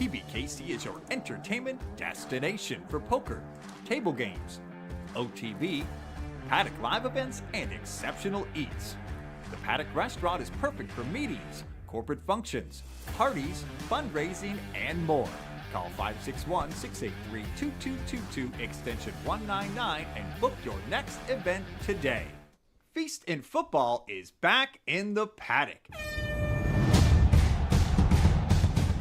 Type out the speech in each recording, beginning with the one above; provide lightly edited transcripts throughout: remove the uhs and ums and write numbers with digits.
PBKC is your entertainment destination for poker, table games, OTV, Paddock live events, and exceptional eats. The Paddock restaurant is perfect for meetings, corporate functions, parties, fundraising, and more. Call 561-683-2222 extension 199 and book your next event today. Feast in Football is back in the Paddock.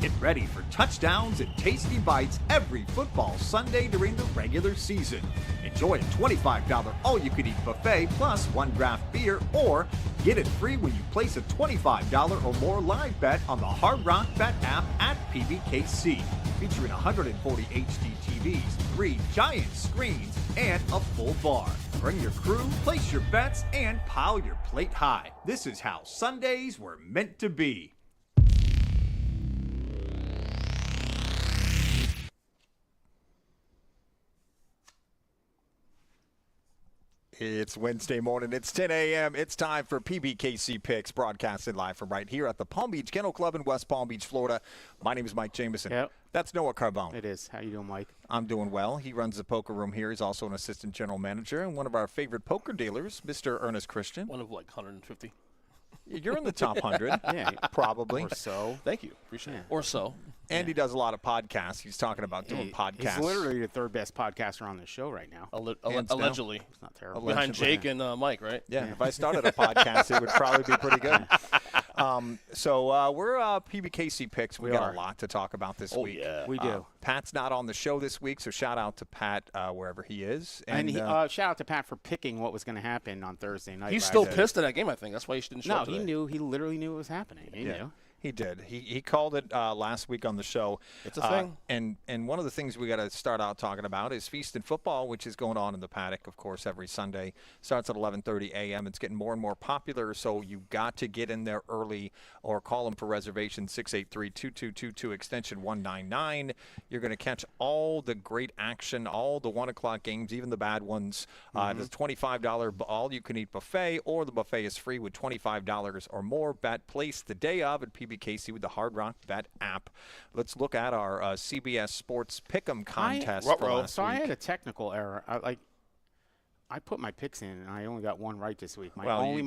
Get ready for touchdowns and tasty bites every football Sunday during the regular season. Enjoy a $25 all-you-can-eat buffet plus one draft beer, or get it free when you place a $25 or more live bet on the Hard Rock Bet app at PBKC. Featuring 140 HD TVs, 3 giant screens, and a full bar. Bring your crew, place your bets, and pile your plate high. This is how Sundays were meant to be. It's Wednesday morning. It's 10 a.m. It's time for PBKC Picks, broadcasted live from right here at the Palm Beach Kennel Club in West Palm Beach, Florida. My name is Mike Jameson. Yep. That's Noah Carbone. It is. How you doing, Mike? I'm doing well. He runs the poker room here. He's also an assistant general manager and one of our favorite poker dealers, Mr. Ernest Christian. One of like 150. You're in the top 100. Yeah, probably. or so. Thank you. Appreciate it. Or so. And he does a lot of podcasts. He's talking about doing podcasts. He's literally the third best podcaster on the show right now. Allegedly. It's not terrible. Behind Jake and Mike, right? Yeah, if I started a podcast, it would probably be pretty good. So we're PBKC Picks. We got a lot to talk about this week. Yeah. We do. Pat's not on the show this week, so shout out to Pat wherever he is. And shout out to Pat for picking what was going to happen on Thursday night. He's still pissed at that game, I think. That's why he didn't show up today. He knew. He literally knew it was happening. He knew. He did. He called it last week on the show. It's a thing. And one of the things we got to start out talking about is Feast in Football, which is going on in the Paddock, of course, every Sunday. Starts at 11:30 a.m. It's getting more and more popular, so you got to get in there early or call them for reservations, 683-2222, extension 199. You're going to catch all the great action, all the 1 o'clock games, even the bad ones. There's a $25 all-you-can-eat buffet, or the buffet is free with $25 or more. Bet placed the day of at PBKC with the Hard Rock Bet app. Let's look at our CBS Sports Pick'em contest for last week. I had a technical error. I put my picks in, and I only got one right this week. Only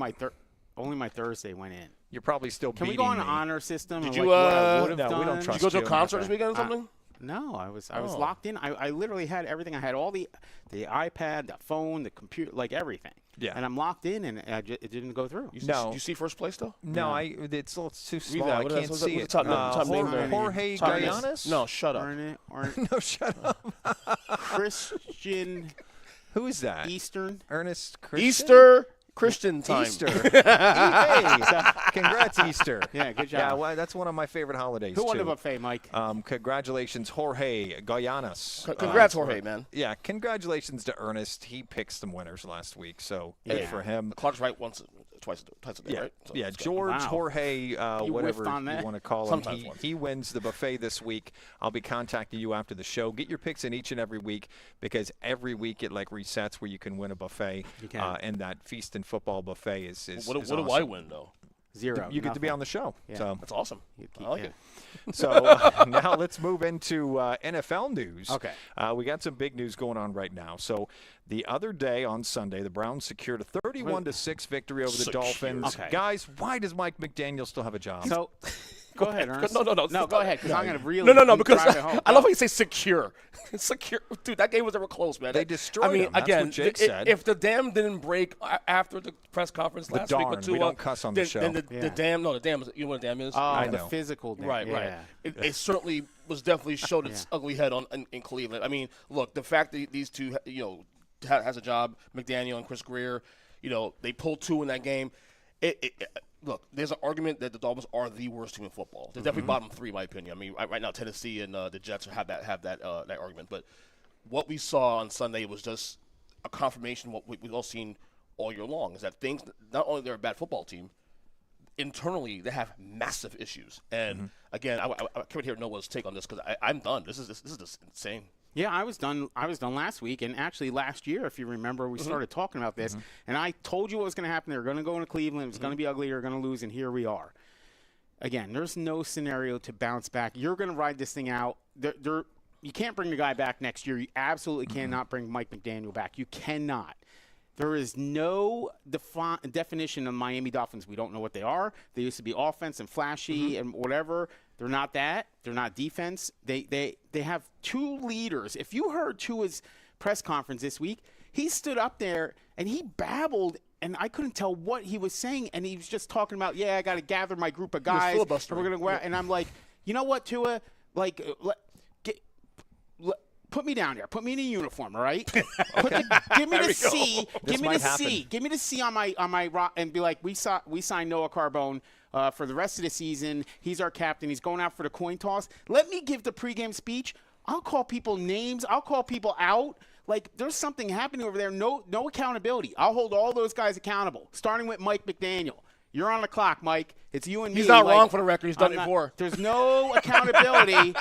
my Thursday went in. You're probably still Can beating we go on me. an honor system? Did and you, what I would have no, done? we don't trust Did you go to you a concert this about weekend or something? No, I was locked in. I literally had everything. I had all the iPad, the phone, the computer, like everything. Yeah. And I'm locked in, and it didn't go through. Did you see first place, though? No, it's too small. that. I What can't is- see what's it. the top name there? Jorge Top name. Gallanis? No, shut up. No, shut up. Christian Who is that? Eastern. Ernest Christian? Easter Christian time. Easter. Hey, congrats, Easter. Yeah, good job. Yeah, well, that's one of my favorite holidays, Who won too. the buffet, Mike? Congratulations, Jorge Gallanis. Congrats, Jorge, man. Yeah, congratulations to Ernest. He picked some winners last week, so good Yeah. for him. Clark's right twice a day, Yeah, right? So yeah. it's good. George, Wow. Jorge, whatever whiffed on you that? want to call him, Sometimes once. he wins the buffet this week. I'll be contacting you after the show. Get your picks in each and every week, because every week it like resets where you can win a buffet. You can. And that Feast and Football buffet is What is do I awesome. win, though? Zero. You get to be Nothing. on the show. Yeah. So That's awesome. I like it. So now let's move into NFL news. Okay. We got some big news going on right now. So the other day on Sunday, the Browns secured a 31-6 victory over the Dolphins. Okay. Guys, why does Mike McDaniel still have a job? So, go ahead, Ernest. No, go ahead, because I'm going to really No, because drive it home. I love how you say secure. Secure. Dude, that game was never close, man. They destroyed him. him. That's Again, what Jake said. If the dam didn't break after the press conference last week darn, with we Tua, don't cuss on the show. then the dam, you know what a dam is? I The know. physical thing. Right. It certainly was definitely showed its ugly head in Cleveland. I mean, look, the fact that these two, has a job, McDaniel and Chris Greer, they pulled two in that game. Look, there's an argument that the Dolphins are the worst team in football. They're definitely bottom three, in my opinion. I mean, right now Tennessee and the Jets have that argument. But what we saw on Sunday was just a confirmation of what we've all seen all year long, is that things, not only they're a bad football team, internally they have massive issues. And again, I can't hear Noah's take on this, because I'm done. This is just insane. Yeah, I was done last week, and actually last year, if you remember, we started talking about this, and I told you what was going to happen. They were going to go into Cleveland. It was going to be ugly. They were going to lose, and here we are. again, there's no scenario to bounce back. You're going to ride this thing out. You can't bring the guy back next year. You absolutely cannot bring Mike McDaniel back. You cannot. There is no definition of Miami Dolphins. We don't know what they are. They used to be offense and flashy and whatever. They're not that. They're not defense. They have two leaders. If you heard Tua's press conference this week, he stood up there and he babbled, and I couldn't tell what he was saying. And he was just talking about, I got to gather my group of guys. And we're gonna go out. And I'm like, you know what, Tua? Like, put me down there. Put me in a uniform, all right? Give me the C. Give me the C. Give me the C on my rock, and be like, we signed Noah Carbone for the rest of the season. He's our captain. He's going out for the coin toss. Let me give the pregame speech. I'll call people names. I'll call people out. Like, there's something happening over there. No accountability. I'll hold all those guys accountable, starting with Mike McDaniel. You're on the clock, Mike. It's you and me. He's not wrong for the record. He's done it before. There's no accountability.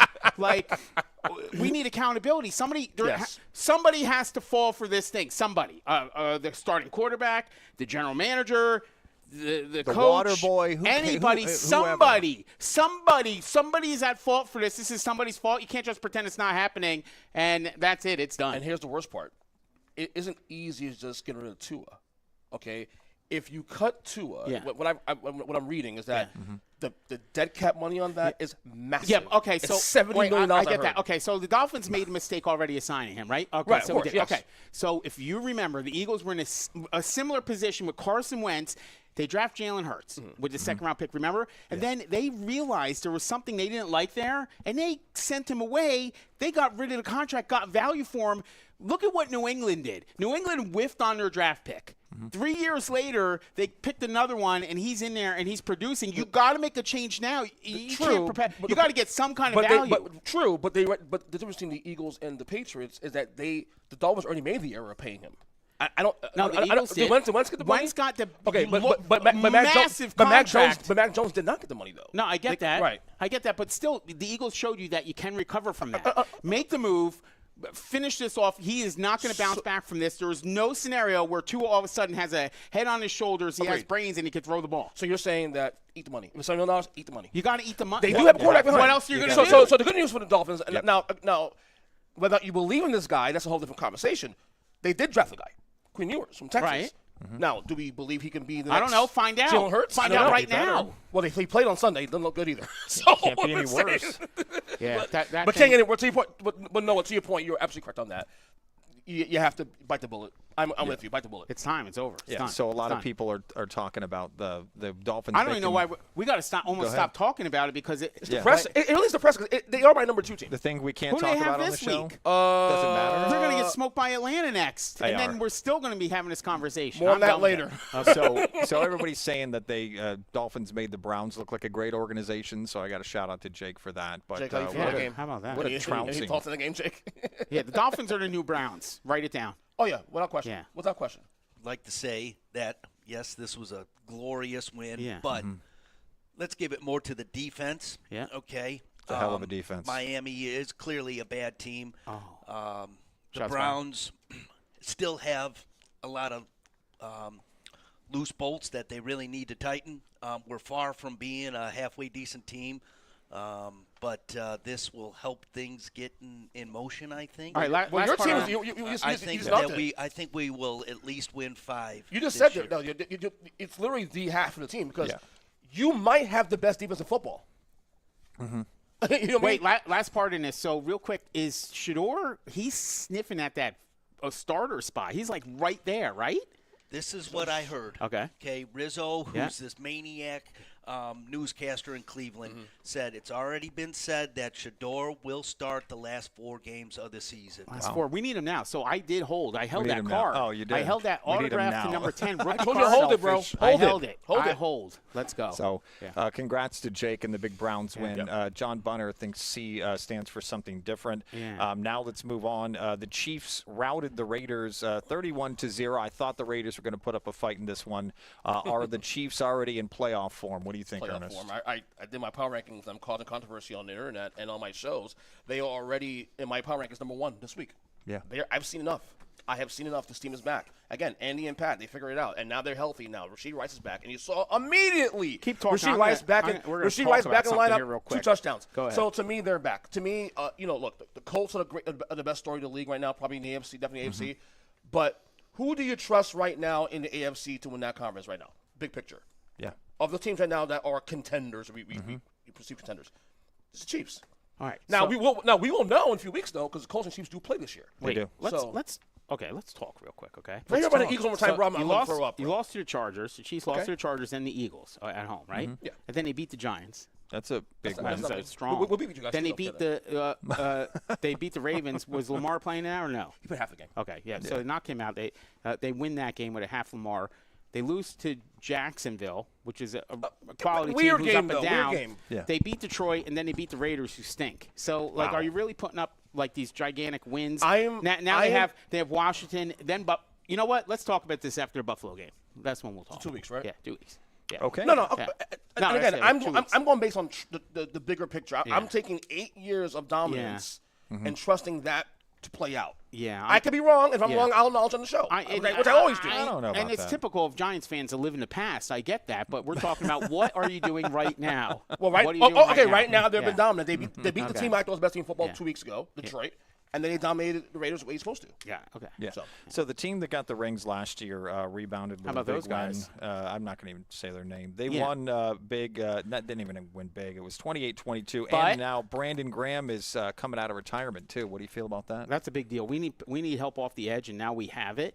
We need accountability. Somebody has to fall for this thing. Somebody. The starting quarterback, the general manager, the coach, water boy, anybody, somebody is at fault for this. This is somebody's fault. You can't just pretend it's not happening, and that's it. It's done. And here's the worst part. It isn't easy to just get rid of Tua, okay? If you cut Tua, what I'm reading is that the dead cap money on that is massive. Yeah, okay, so it's $70 million. I get that. Okay, so the Dolphins made a mistake already assigning him, right? Okay, right, so of course, yes. Okay, so if you remember, the Eagles were in a similar position with Carson Wentz. They draft Jalen Hurts with the second-round pick, remember? And then they realized there was something they didn't like there, and they sent him away. They got rid of the contract, got value for him. Look at what New England did. New England whiffed on their draft pick. 3 years later, they picked another one, and he's in there, and he's producing. You got to make a change now. You got to get some kind of value. But the difference between the Eagles and the Patriots is that the Dolphins already made the error of paying him. I don't. No, the Eagles did. Did Wentz get the money? Wentz got the massive contract. But Mac Jones did not get the money, though. No, I get that. Right. I get that. But still, the Eagles showed you that you can recover from that. Make the move. Finish this off. He is not going to bounce back from this. There is no scenario where Tua all of a sudden has a head on his shoulders, he has brains, and he can throw the ball. So you're saying that eat the money. $7 million, eat the money. You got to eat the money. They do have a quarterback behind. What else are you going to do? So the good news for the Dolphins, now, whether you believe in this guy, that's a whole different conversation. They did draft the guy, Quinn Ewers from Texas. Right. Now, do we believe he can be the next? I don't know. Find out. Jalen Hurts? Find out right now. Well, he played on Sunday. It doesn't look good either. So can't be any worse. Yeah, but can't get any worse. To your point, but Noah, to your point, you're absolutely correct on that. You have to bite the bullet. I'm with you. Bite the bullet. It's time. It's over. It's done. So a lot of people are talking about the Dolphins. I don't even know why we got to stop talking about it because it's depressing. It really is depressing because they are my number 2 team. The thing we can't Who talk do they have about on the this show week? doesn't matter. They're going to get smoked by Atlanta next, They and then are. we're still going to be having this conversation. More on that later. So everybody's saying that they Dolphins made the Browns look like a great organization. So I got a shout out to Jake for that. But Jake, how you feel about the game? How about that? What a trouncing. Any thoughts on the game, Jake? Yeah, the Dolphins are the new Browns. Write it down. Oh yeah, without question. Yeah. Without question. I'd like to say that yes, this was a glorious win, Yeah. but let's give it more to the defense. Yeah. Okay. It's a hell of a defense. Miami is clearly a bad team. The Shots Browns still have a lot of loose bolts that they really need to tighten. We're far from being a halfway decent team. But this will help things get in motion, I think. All right, Well, your team is I think we will at least win 5. You just said that. It's literally the half of the team because you might have the best defense in football. You know what I Wait, mean? last part in this. So real quick, is Shador? He's sniffing at that starter spot. He's like right there, right? This is what I heard. Okay. Rizzo, who's this maniac newscaster in Cleveland, said it's already been said that Shador will start the last 4 games of the season. Last 4. We need him now. So I did hold. I held We need that him card. now. Oh, you did. I held that We need him autograph to now. number 10. Rookie told you to card. hold it, bro. I Hold it. held it. Hold I it. hold. Let's go. So, congrats to Jake and the big Browns win. John Bunner thinks C stands for something different. Yeah. Now let's move on. The Chiefs routed the Raiders 31-0. I thought the Raiders were going to put up a fight in this one. Are the Chiefs already in playoff form? What do you think, playoff Ernest? form. I did my power rankings. I'm causing controversy on the internet and on my shows. They are already in my power rankings number 1 this week. Yeah. I've seen enough. I have seen enough. This team is back. Again, Andy and Pat, they figured it out. And now they're healthy now. Rasheed Rice is back. And you saw immediately Keep talking. Rasheed Rice back in Rasheed Rice back in the lineup, real 2 quick. touchdowns. Go ahead. So to me, they're back. To me, look, the Colts are the best story of the league right now, probably in the AFC, definitely AFC. But who do you trust right now in the AFC to win that conference right now? Big picture. Yeah. Of the teams right now that are contenders, we perceive contenders, it's the Chiefs. All right. Now so, we will know in a few weeks though, because the Colts and Chiefs do play this year. They do. Let's talk real quick, okay? If I hear about the Eagles one more time, bro, I'm you gonna throw up. You lost to the Chargers. The Chiefs lost Okay. to the Chargers and the Eagles at home, right? Yeah. And then they beat the Giants. That's a big That's win. not- That's strong. We'll beat you guys. Then they too, beat though, they beat the Ravens. Was Lamar playing now or no? He played half the game. Okay, yeah. So they knocked him out. They win that game with a half Lamar. They lose to Jacksonville, which is a quality weird team who's game, up though, and weird down. game. Yeah. They beat Detroit, and then they beat the Raiders, who stink. So, like, Wow. are you really putting up like these gigantic wins? I am- Now I they am- have Washington. Then, but you know what? Let's talk about this after the Buffalo game. That's when we'll talk. 2 weeks, right? Yeah, 2 weeks. Yeah. Okay. No. Yeah. And No, again, that's it, 2 I'm weeks. going based on the bigger picture. Yeah. I'm taking 8 years of dominance and trusting that to play out. Yeah, I could be wrong. If I'm yeah. wrong, I'll acknowledge on the show, which I always do. I don't know And about it's that. typical of Giants fans to live in the past. I get that, but we're talking about what are you doing right now? Well, right. What are you doing Okay, now? right now they've Yeah. been dominant. They beat the Okay. team I thought was the best team in football Yeah. 2 weeks ago, Detroit, and then they dominated the Raiders the way you're supposed to. Yeah. Okay. Yeah. So- So the team that got the rings last year rebounded with How about a big those guys? win. I'm not going to even say their name. They Yeah. won big. Didn't even win big. It was 28-22. But- And now Brandon Graham is coming out of retirement too. What do you feel about that? That's a big deal. We need help off the edge, and now we have it.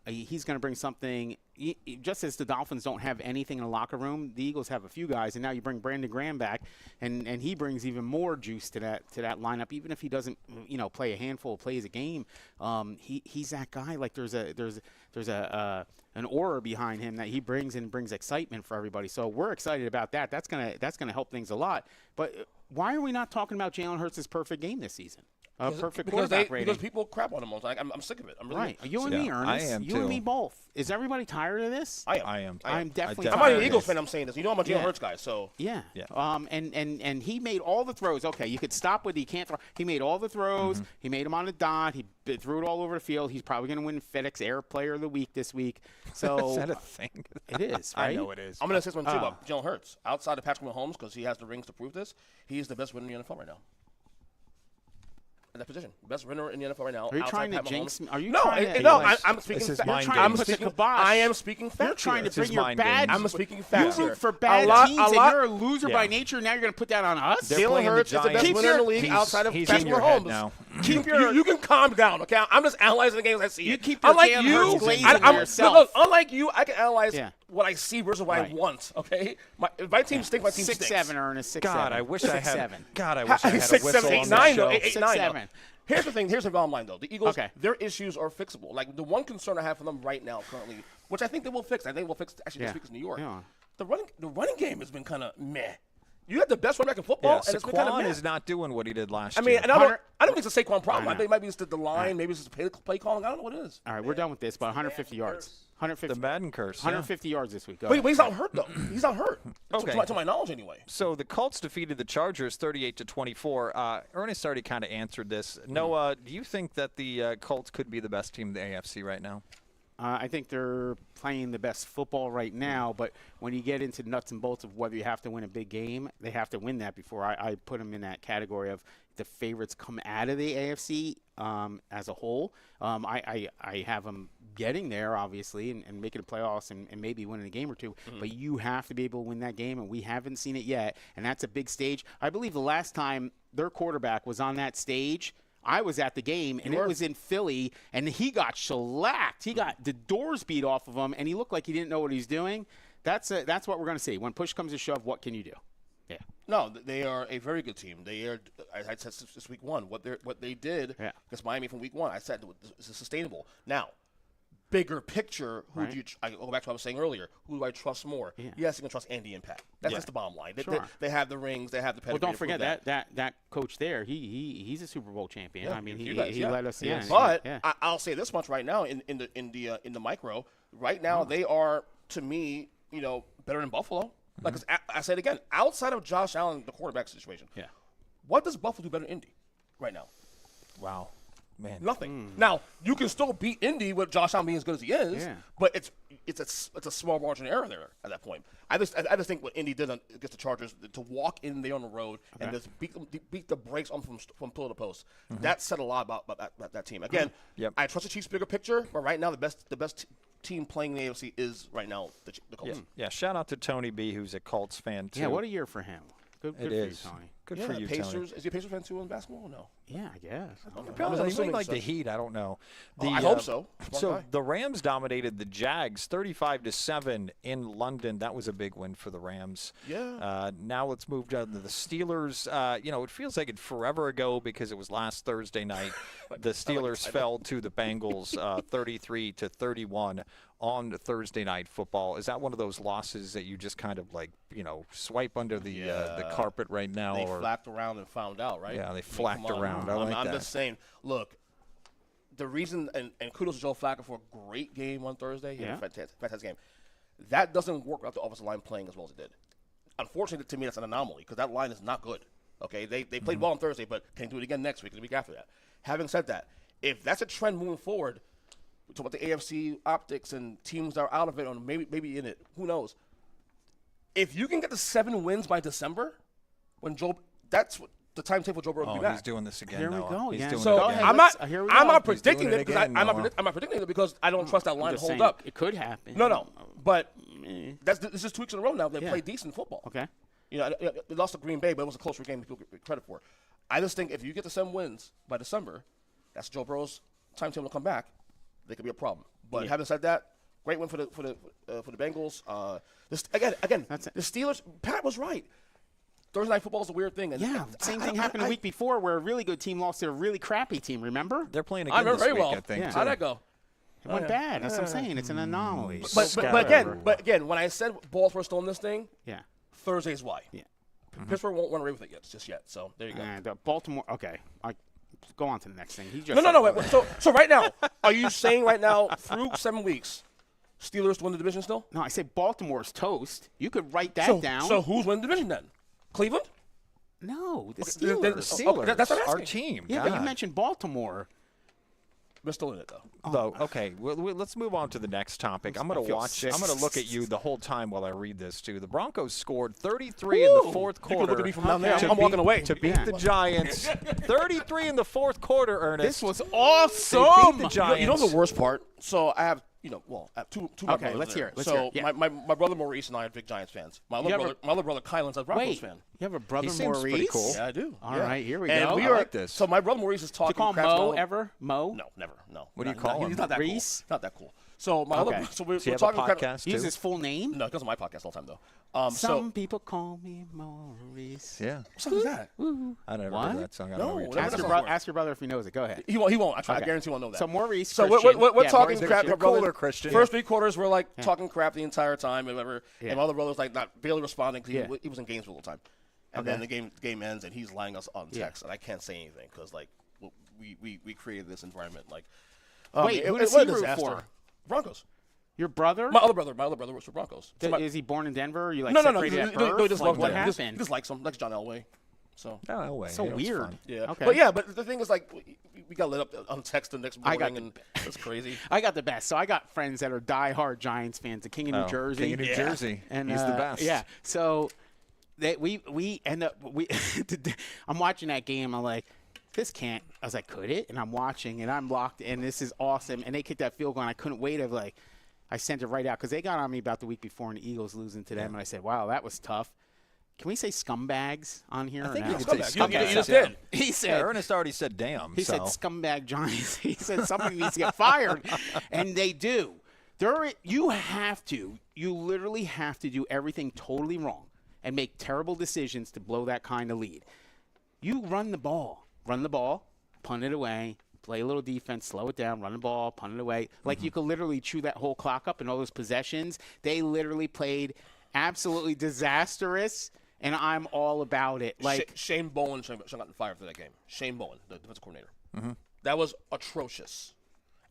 He's going to bring something. Just as the Dolphins don't have anything in the locker room, the Eagles have a few guys, and now you bring Brandon Graham back, and he brings even more juice to that lineup. Even if he doesn't, play a handful of plays a game, he's that guy. Like there's an aura behind him that he brings and brings excitement for everybody. So we're excited about that. That's gonna help things a lot. But why are we not talking about Jalen Hurts' perfect game this season? Perfect quarterback rating. Because people crap on him all the time. I'm sick of it. I'm really Right. You and me, Yeah, Ernest. I am you and too. me both. Is everybody tired of this? I am. I am. I'm definitely I'm not tired an of Eagles this. fan. I'm saying this. You know I'm a Jalen Yeah. Hurts guy. So Yeah. Yeah. And he made all the throws. Okay, you could stop with he can't throw. He made all the throws. He made them on the dot. He threw it all over the field. He's probably going to win FedEx Air Player of the Week this week. So Is that a thing? it is, right? I know it is. I'm going to say something too about Jalen Hurts. Outside of Patrick Mahomes, because he has the rings to prove this, he's the best winner in the NFL right now. In that position, best winner in the NFL right now. Are you outside trying to Pat jinx Mahomes. me? Are you No, trying to? no. This I'm speaking. is facts. mind trying games. to put the kibosh. I am speaking facts. You're trying to This is bring your mind bad. games. I'm speaking You facts root here. for bad teams, and you're a loser by Yeah. nature. Now you're going to put that on us. They're Jalen playing the Hurts is the best Giants. winner in the league He's- outside of he's Patrick in your head Mahomes. now. You can calm down, okay? I'm just analyzing the games I see. You keep your unlike damn you, Hurts glazing I'm- yourself. look, unlike you, I can analyze Yeah. what I see versus what Right. I want. Okay, my team stinks. My team 6-7, stinks. Ernest. 6-7. God, I wish I had. 6-7. God, I wish I had a 6, whistle 7, 8, on 9, this though. show. 8, 9. 6-7. Here's the thing. Here's the bottom line, though. The Eagles, Okay. their issues are fixable. Like the one concern I have for them right now, currently, which I think they will fix. I think we'll fix actually Yeah. this week in New York. Yeah. The running game has been kind of meh. You have the best running back in football, Yeah, and it's been kind of Saquon meh. is not doing what he did last I mean, year. and I don't think it's a Saquon problem. I I know. think it might be just the line, maybe it's just play calling. I don't know what it is. All right, we're done with this. But 150 yards. 150. the Madden curse. yeah. 150 yards this week. Go But ahead. he's not hurt though. He's not hurt. Okay. To my knowledge, anyway. So the Colts defeated the Chargers 38-24. Ernest already kind of answered this. Noah, do you think that the Colts could be the best team in the AFC right now? I think they're playing the best football right now, but when you get into nuts and bolts of whether you have to win a big game, they have to win that before I put them in that category of the favorites come out of the AFC as a whole. I have them getting there, obviously, and making the playoffs and maybe winning a game or two, but you have to be able to win that game, and we haven't seen it yet, and that's a big stage. I believe the last time their quarterback was on that stage, I was at the game, and it was in Philly, and he got shellacked. He got the doors beat off of him, and he looked like he didn't know what he was doing. That's what we're going to see. When push comes to shove, what can you do? Yeah. No, they are a very good team. They are. I said this week one. What they did against Miami from week one, I said this is sustainable. Now, bigger picture, who do you? I go back to what I was saying earlier. Who do I trust more? Yeah. Yes, you can trust Andy and Pat. That's just the bottom line. Sure. They have the rings. They have the Well, pedigree. don't forget that coach there. He's a Super Bowl champion. Yeah, I mean, you guys, he let us. Yeah. But yeah. I'll say this much right now in the micro. Right now, they are, to me, better than Buffalo. Like I said again, outside of Josh Allen, the quarterback situation, what does Buffalo do better than Indy right now? Wow. Man. Nothing. Now, you can still beat Indy with Josh Allen being as good as he is, but it's a small margin of error there at that point. I just think what Indy did against the Chargers, to walk in there on the road and just beat the brakes on from pillar to post, that said a lot about that team. Again, I trust the Chiefs' bigger picture, but right now the best team playing in the AFC is right now the Colts. Yeah, shout out to Tony B, who's a Colts fan, too. Yeah, what a year for him. Good it for is. you, Tony. Good for you, Pacers. Tony. Is he a Pacers fan too in basketball or no? Yeah, I guess. Probably he might like the Heat. I don't know. I hope so. So the Rams dominated the Jags 35-7 in London. That was a big win for the Rams. Yeah. Now let's move down to the Steelers. It feels like it forever ago because it was last Thursday night. The Steelers fell to the Bengals 33-31 on Thursday Night Football. Is that one of those losses that you just kind of swipe under the carpet right now? They flacked around and found out, right? Yeah, they flacked around. I'm just saying, look, the reason, and kudos to Joe Flacco for a great game on Thursday. He had a fantastic game. That doesn't work without the offensive line playing as well as it did. Unfortunately, to me, that's an anomaly because that line is not good. Okay, they played well on Thursday, but can do it again next week and the week after that. Having said that, if that's a trend moving forward, we talk about the AFC optics and teams that are out of it or maybe in it, who knows? If you can get to 7 wins by December, that's what the timetable Joe Burrow will be back. He's doing this again. Here we go. He's again. doing So it again. I'm not predicting it because again, I'm not predicting it because I don't trust that line to hold saying, up. It could happen. No, but this is 2 weeks in a row now. They play decent football. Okay. They lost to Green Bay, but it was a closer game people get credit for. I just think if you get to 7 wins by December, that's Joe Burrow's timetable to come back. They could be a problem. But having said that, great win for the Bengals. Again, the Steelers. Pat was right. Thursday Night Football is a weird thing. And same thing happened a week before where a really good team lost to a really crappy team. Remember? They're playing I again remember this very week, well. I think. How'd that go? It went bad. That's what I'm saying. It's an anomaly. But again, when I said Baltimore stole this thing, Thursday's why. Yeah. Pittsburgh won't run away with it yet, just yet. So there you go. The Baltimore. Okay. Go on to the next thing. No. Wait. So right now, are you saying right now through 7 weeks, Steelers to win the division still? No, I say Baltimore's toast. You could write that down. So who's winning the division then? Cleveland? No, the Steelers. Steelers. That's what I'm our asking. team. Yeah, God. but you mentioned Baltimore. We're still in it though. Though, okay, let's move on to the next topic. I'm going to watch. I'm going to look at you the whole time while I read this too. The Broncos scored 33 in the fourth quarter. You can look at me from down there. I'm walking away. To beat the Giants. 33 in the fourth quarter, Ernest. This was awesome. They beat the Giants. You know the worst part? So I have I have two Okay, brothers let's there. hear it. Let's so hear it. Yeah. my brother Maurice and I are big Giants fans. My other brother Kylan's a Broncos fan. You have a brother He seems Maurice? pretty cool. Yeah, I do. All right, here we and go. We I are, like this. So my brother Maurice is Do talking you call him crap Mo about- ever? Mo? No, never. No. What do you call him? He's not that Reese? cool. Not that cool. So my Okay. other so we're Does he have talking a crap. podcast Use too? his full name? No, it goes on my podcast all the time though. Some people call me Maurice. Yeah. what song is that? I never What? heard that song. I don't No, know what you're that's talking Ask your, about. ask your brother if he knows it. Go ahead. He won't. I Okay. guarantee he won't know that. So Maurice So Christian. we're Yeah, talking Maurice crap. Christian. My brother- Cooler Christian. First 3 quarters were like talking crap the entire time, and whatever. Yeah. And my other brother's like not barely responding because Yeah. he was in Gainesville all the time. And then the game ends, and he's lying us on text, and I can't say anything because like we created this environment. Like, Wait, who does what he a root disaster. for? Broncos. Your brother? My other brother works for Broncos. So Is he born in Denver? Or you like no. separated at He birth? just Like, loves what him. happened? He just likes him. Likes John Elway. So. No way. So It was weird. fun. Yeah. Okay. But the thing is, like, we got lit up on text the next morning, I got and that's crazy. I got the best. So I got friends that are diehard Giants fans. The King of New Jersey. King of New Jersey. And He's the best. Yeah. So we end up I'm watching that game. I'm like, this can't. I was like, could it? And I'm watching, and I'm locked in. This is awesome. And they kicked that field goal, and I couldn't wait. I sent it right out because they got on me about the week before, and the Eagles losing to them. And I said, wow, that was tough. Can we say scumbags on here? I think or you no? could say Scumbags. scumbags. You just did. He Yeah, said, Ernest already said damn. he so. said scumbag Giants. He said somebody needs to get fired, and they do. You literally have to do everything totally wrong and make terrible decisions to blow that kind of lead. You run the ball, punt it away, play a little defense, slow it down, run the ball, punt it away. Like you could literally chew that whole clock up and all those possessions. They literally played absolutely disastrous. And I'm all about it. Like Shane Bowen should have gotten fired for that game. Shane Bowen, the defensive coordinator. That was atrocious.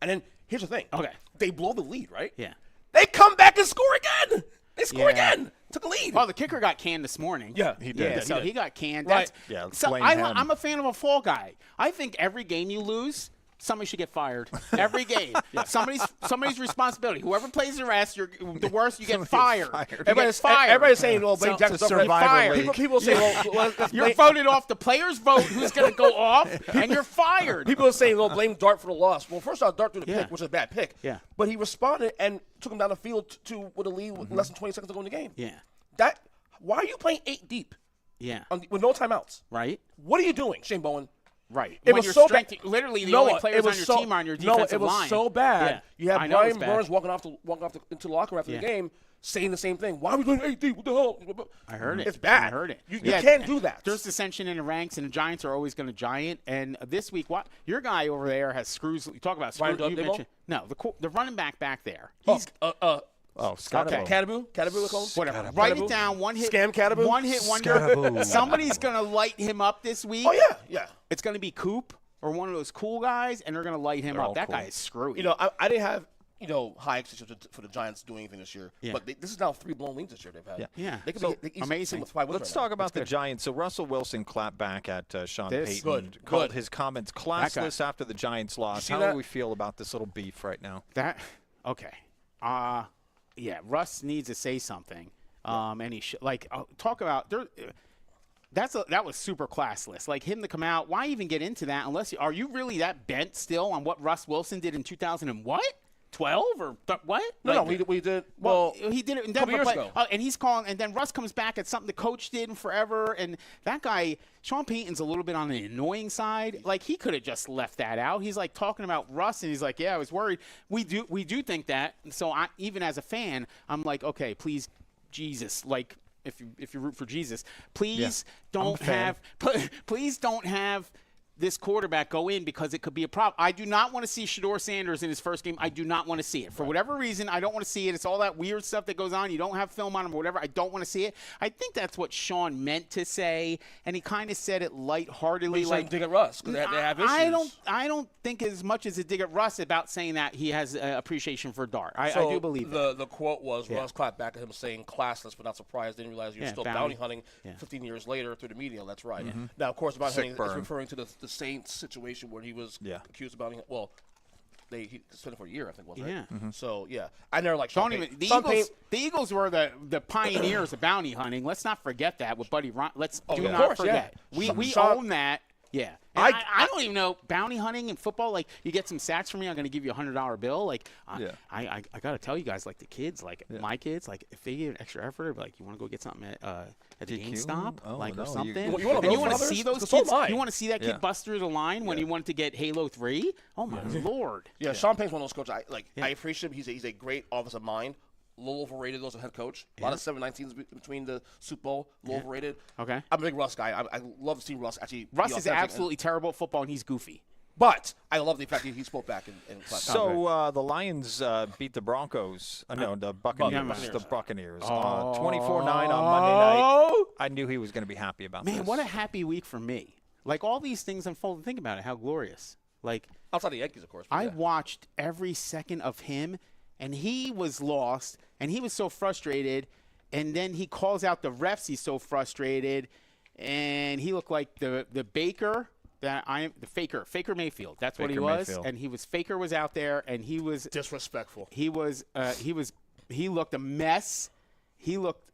And then here's the thing. Okay. They blow the lead, right? Yeah. They come back and score again. They score Yeah. again. Took a lead. Well, the kicker got canned this morning. Yeah, he did. Yeah, so did. he got canned. Right. Yeah, So blame him. I'm a fan of a fall guy. I think every game you lose, somebody should get fired. Every game. Somebody's responsibility. Whoever plays the rest, you're the worst, you get fired. Everybody's saying, well, blame Jackson. Survivor League. People say, well, You're voted off. The players vote who's going to go off, and you're fired. People are saying, well, blame Dart for the loss. Well, first off, Dart threw the pick, which is a bad pick. Yeah. But he responded and took him down the field with a lead with less than 20 seconds to go in the game. Yeah. Why are you playing 8 deep Yeah. with no timeouts? Right? What are you doing, Shane Bowen? Right. It When was you're so strength, bad. literally the No, only players it was on your so- team are on your No, defensive it was line. so bad. Yeah. You have I know it's Brian bad. Burns walking off into the locker room after Yeah. the game saying the same thing. Why are we doing 8 deep? What the hell? I heard it. It's bad. I heard it. You can't do that. There's dissension in the ranks, and the Giants are always going to giant. And this week, your guy over there has screws. You talk about screws. Ryan You Dibble? mentioned, no, the running back there. He's Scott. Cadaboo, we call him? whatever. Write it down. One hit. Scam Cadaboo? One hit wonder. Scatterboo. Somebody's going to light him up this week. Oh, yeah. It's going to be Coop or one of those cool guys, and they're going to light him up. all That cool. guy is screwy. You know, I didn't have, high expectations for the Giants doing anything this year. Yeah. But this is now 3 blown leads this year they've had. Yeah. They could So, be amazing. with 5 wins Let's right talk now. about the Giants. So Russell Wilson clapped back at Sean This- Payton. Good. Called his comments classless guy. after the Giants lost. see How that? do we feel about this little beef right now? Okay. Yeah, Russ needs to say something. And he should talk about that was super classless. Like him to come out, why even get into that unless are you really that bent still on what Russ Wilson did in 2012 or what? No, Like, we did. Well, Well, he did it in a couple Denver, years but, ago. and he's calling, and then Russ comes back at something the coach did in forever, and that guy, Sean Payton's a little bit on the annoying side. Like he could have just left that out. He's like talking about Russ, and he's like, "Yeah, I was worried." We do think that. So even as a fan, I'm like, "Okay, please, Jesus, like." If you root for Jesus, please don't have this quarterback go in because it could be a problem. I do not want to see Shedeur Sanders in his first game. I do not want to see it. For whatever reason, I don't want to see it. It's all that weird stuff that goes on. You don't have film on him or whatever. I don't want to see it. I think that's what Sean meant to say, and he kind of said it lightheartedly. like dig at Russ because they have issues. I don't think as much as a dig at Russ about saying that he has appreciation for Dart. I do believe that. The quote was Russ clapped back at him saying classless but not surprised. Didn't realize you were still bounty hunting 15 years later through the media. That's right. Now, of course, bounty hunting is referring to the Saints situation where he was accused of bounty. Well, he suspended for a year, I think, wasn't it? Yeah. So I never liked Sean Payton. The Eagles were the pioneers of bounty hunting. Let's not forget that with Buddy Ryan. Let's do of not course, forget. yeah. We Sean- own that. Yeah. And I don't even know bounty hunting in football. Like you get some sacks from me, I'm going to give you a $100 bill. Like I got to tell you guys, like the kids, like my kids, like if they give an extra effort, like you want to go get something at the DQ? GameStop, Oh, like no, or something. You want to see those So kids? am I. You want to see that kid Yeah. bust through the line when he wanted to get Halo 3? Oh my Lord. Yeah, Sean Payton's one of those coaches. I appreciate him. He's a great offensive mind. A little overrated as a head coach. A lot of 7-19s between the Super Bowl. A little overrated. Okay. I'm a big Russ guy. I love to see Russ actually. Russ be is authentic absolutely terrible at football, and he's goofy. But I love the fact that he spoke back and clapped. So the Lions beat the Broncos. The Buccaneers. Buccaneers. The Buccaneers. 24-9 on Monday night. I knew he was going to be happy about this. Man, what a happy week for me. Like all these things unfolded. Think about it. How glorious. Like outside the Yankees, of course. but I yeah. watched every second of him, and he was lost, and he was so frustrated. And then he calls out the refs. He's so frustrated, and he looked like the Baker. The Faker Mayfield. That's what he Baker was, Mayfield. and Faker was out there, and he was disrespectful. he looked a mess. He looked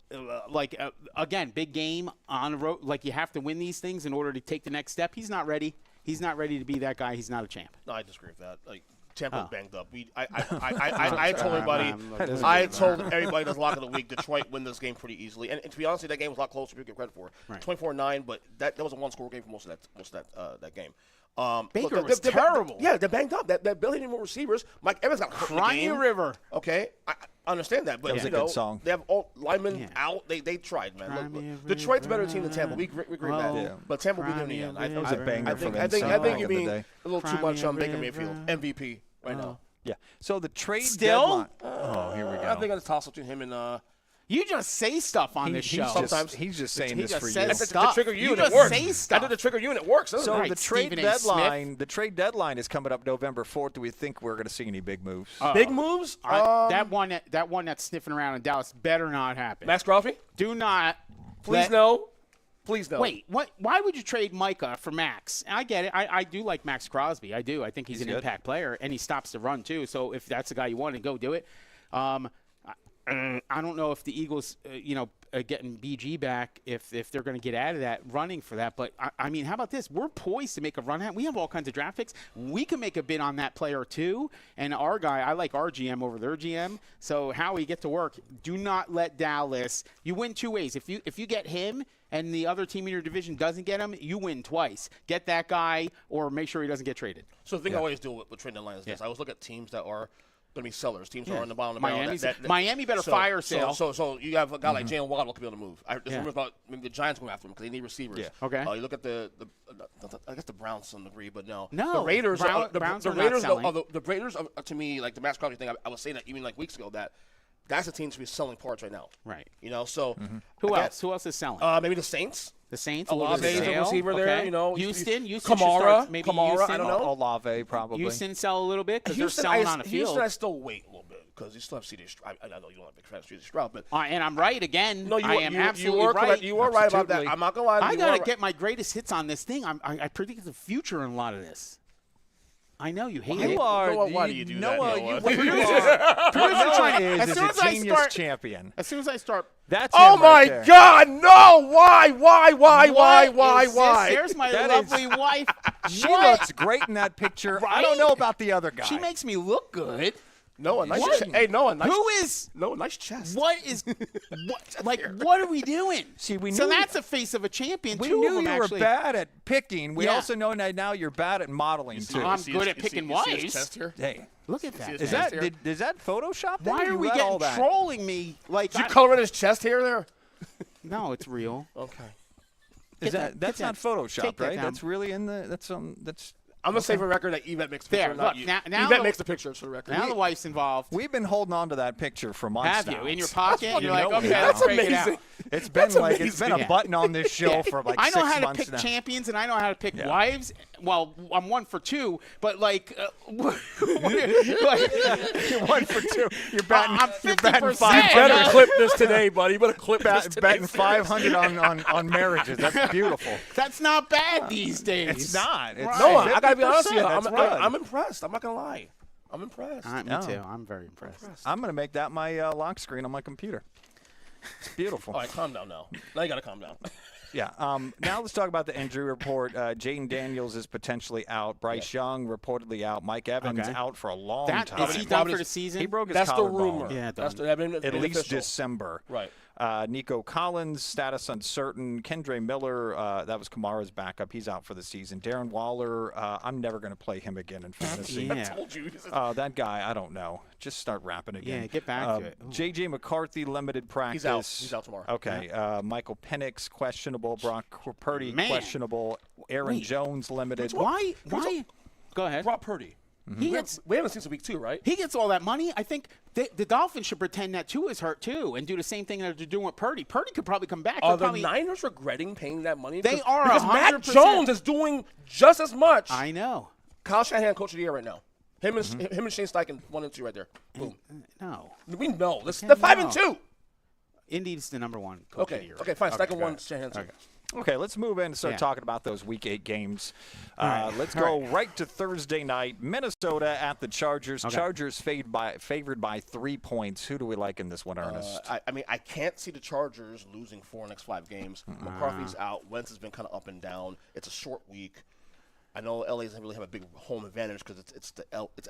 again, big game on the road. Like you have to win these things in order to take the next step. He's not ready. He's not ready to be that guy. He's not a champ. No, I disagree with that. Like Tampa's banged up. I told everybody. I told everybody that's lock of the week. Detroit win this game pretty easily. And to be honest, that game was a lot closer. People get credit for it. Right. 24-9, but that was a one-score game for most of that game. Baker was terrible. They're banged up. That Billy didn't more receivers. Mike Evans got hurt in the Crying game. River. Okay, I understand that, but That was a good song. they have all linemen out. They tried, man. Look, Detroit's a better team than Tampa. We agree with that. Yeah. But Tampa beat them in the end. It was a banger from I think back you in the mean day. a little too much on Baker Mayfield, MVP right now. Yeah. So the trade Still? deadline. Oh, here we go. I think it's a toss up between him and You just say stuff on this show. Sometimes. He's just saying He this just for you. says That's the stuff. trigger you, You and just it works. say stuff. That's the trigger you, and it works. So Right, the trade Stephen A. Smith. the trade deadline is coming up November 4th. Do we think we're going to see any big moves? Big moves? That one that's sniffing around in Dallas better not happen. Max Crosby? Do not. Please no. Please no. Wait, what? Why would you trade Micah for Max? I get it. I do like Max Crosby. I do. I think he's an good. impact player, and he stops the run too. So if that's the guy you want, to go do it. I don't know if the Eagles, getting BG back, if they're going to get out of that running for that. But, I mean, how about this? We're poised to make a run at. We have all kinds of draft picks. We can make a bid on that player, too. And our guy, I like our GM over their GM. So, Howie, get to work. Do not let Dallas – you win two ways. If you get him and the other team in your division doesn't get him, you win twice. Get that guy or make sure he doesn't get traded. So the thing I always do with trading deadline is this. I always look at teams that are – going to be sellers. Teams are on the bottom of the barrel. Miami better fire sale. So you have a guy like Jalen Waddle could be able to move. There's rumors about maybe the Giants going after him because they need receivers. Yeah. Okay. You look at I guess the Browns to some degree, but no. No. The Raiders. Browns the are Raiders. not selling. The Raiders are, to me, like the Max Crosby thing. I was saying that even like weeks ago that's a team to be selling parts right now. Right. So Who else? Who else is selling? Maybe the Saints. The Saints. Olave is a receiver there. Houston. Kamara. Maybe Kamara. Houston. I don't know. Olave probably. Houston sell a little bit because they're selling on the field. Houston, I still wait a little bit because you still have C.J. Stroud. I know you don't have big fan of C.J. Stroud, but and I'm right again. no, I am absolutely you right. You were right about that. I'm not gonna lie. I gotta get my greatest hits on this thing. I predict the future in a lot of this. I know you hate it. Why do you do that? Noah is As soon a as I genius start- champion. As soon as I start, That's Oh him my right there. God! No! Why? what is this? There's my That lovely wife. She What? looks great in that picture. I Right? don't know about the other guy. She makes me look good. Noah, nice. What? Hey, Noah, nice. Who is? Noah, nice chest. What is? What are we doing? See, we So knew- that's a face of a champion. We Two of knew them you were actually. bad at picking. We Yeah. also know that now you're bad at modeling too. I'm good at picking wives. Hey, Look at that. is that is that Photoshop? Why You are we read all getting that? trolling me? Like Did you color in his chest hair there? No, it's real. Okay. Is that that's get not that- Photoshop, take that right? down. That's really in the that's. I'm gonna say for the record that Yvette makes the picture, There, not look, you. now Yvette the- makes the pictures for the record. Now the wife's involved. We've been holding on to that picture for months Have now. you in your pocket? And you're like, know okay, we let's have. break it out. amazing. It's been like it's been amazing. a button on this show Yeah. for like I know 6 how to months pick now. champions and I know how to pick Yeah. wives. Well, I'm 1 for 2, but like, You're 1 for 2. You're batting. I'm You're batting 50%. 500. You better clip this today, buddy. You better clip this today. Batting 500 on marriages. That's beautiful. that's not bad these days. It's not. It's Right. Noah, I gotta be honest with you. 50%, that's good. I'm impressed. I'm not gonna lie. I'm impressed. Me No. too. I'm very impressed. I'm gonna make that my lock screen on my computer. It's beautiful. All right, calm down now. Now you gotta calm down. Yeah. Now let's talk about the injury report. Jaden Daniels is potentially out. Bryce Young reportedly out. Mike Evans Okay. out for a long That time. is he done for the season? He broke his That's the collarbone. rumor. Yeah, that's done. At least December. Right. Nico Collins, status uncertain. Kendre Miller, that was Kamara's backup. He's out for the season. Darren Waller, I'm never going to play him again in fantasy. Yeah. Told you. That guy, I don't know. Just start rapping again. Yeah, get back to it. Ooh. J.J. McCarthy, limited practice. He's out tomorrow. Okay. Michael Penix, questionable. Brock Purdy, Man. questionable. Aaron Wait. Jones, limited. Why? Go ahead. Brock Purdy. He gets We haven't seen some week 2, right? he gets all that money. I think the Dolphins should pretend that Tua is hurt too and do the same thing that they're doing with Purdy. Purdy could probably come back. Are They'll the probably, Niners regretting paying that money? They are because Matt 100%. Jones is doing just as much. I know. Kyle Shanahan, coach of the year right now. Him and Shane Steichen, 1 and 2 right there. Boom. No. We know. They're can't 5 and know. 2. Indy's the number 1 coach of the Okay. year. Okay. Fine. Okay, Steichen go 1, ahead. Shanahan 2. Okay. Okay, let's move in and start Yeah. talking about those Week 8 games. right. Let's All go right to Thursday night. Minnesota at the Chargers. Okay. Chargers favored by 3 points. Who do we like in this one, Ernest? I mean, I can't see the Chargers losing 4 next 5 games. McCarthy's out. Wentz has been kind of up and down. It's a short week. I know LA doesn't really have a big home advantage because it's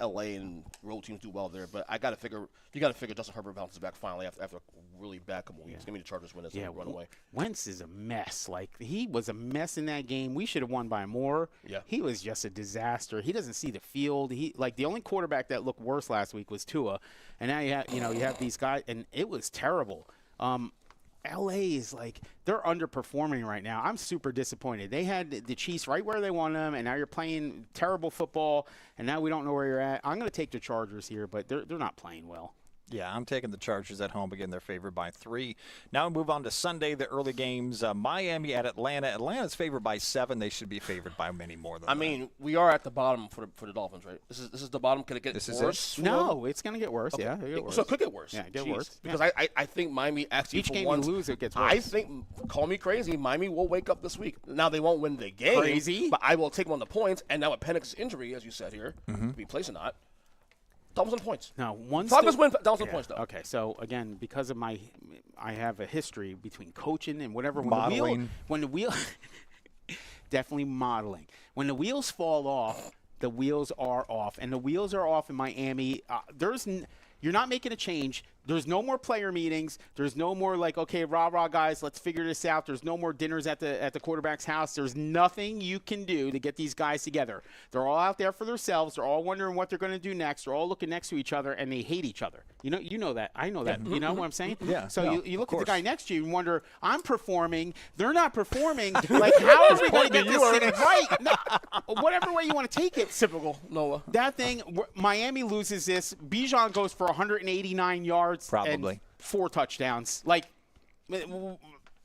LA and road teams do well there. But you got to figure Justin Herbert bounces back finally after a really bad couple weeks. Give me the Chargers win this and run away. Wentz is a mess. Like, he was a mess in that game. We should have won by more. Yeah. He was just a disaster. He doesn't see the field. The only quarterback that looked worse last week was Tua. And now you have these guys, and it was terrible. LA is like, they're underperforming right now. I'm super disappointed. They had the Chiefs right where they want them, and now you're playing terrible football, and now we don't know where you're at. I'm going to take the Chargers here, but they're not playing well. Yeah, I'm taking the Chargers at home. Again, they're favored by 3. Now we move on to Sunday, the early games. Miami at Atlanta. Atlanta's favored by 7. They should be favored by many more than that. I mean, we are at the bottom for the Dolphins, right? This is the bottom. Could it get worse? No, it's going to get worse. Okay. Yeah, it'll get worse. So it could get worse. Yeah, it get worse. Because I think Miami actually each game you lose, it gets worse. I think, call me crazy, Miami will wake up this week. Now they won't win the game. Crazy, but I will take them on the points. And now with Penix's injury, as you said here, to be placed or not. Dolphins on points. No, one Falcons win. Dolphins on points, though. Okay, so again, because of I have a history between coaching and whatever. Modeling. When the wheel definitely modeling. When the wheels fall off, the wheels are off, and the wheels are off in Miami. You're not making a change. There's no more player meetings. There's no more like, okay, rah guys, let's figure this out. There's no more dinners at the quarterback's house. There's nothing you can do to get these guys together. They're all out there for themselves. They're all wondering what they're going to do next. They're all looking next to each other, and they hate each other. You know that. I know that. You know what I'm saying? Yeah. So no, you look at the guy next to you and wonder, I'm performing. They're not performing. Like, how are we going to get this thing right? No, whatever way you want to take it. Typical Noah. That thing, Miami loses this. Bijan goes for 189 yards. Probably. And 4 touchdowns. Like,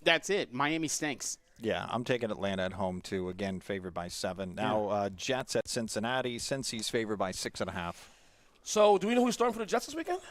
that's it. Miami stinks. Yeah, I'm taking Atlanta at home, too. Again, favored by 7. Now, Jets at Cincinnati. Cincy's favored by 6.5. So, do we know who's starting for the Jets this weekend?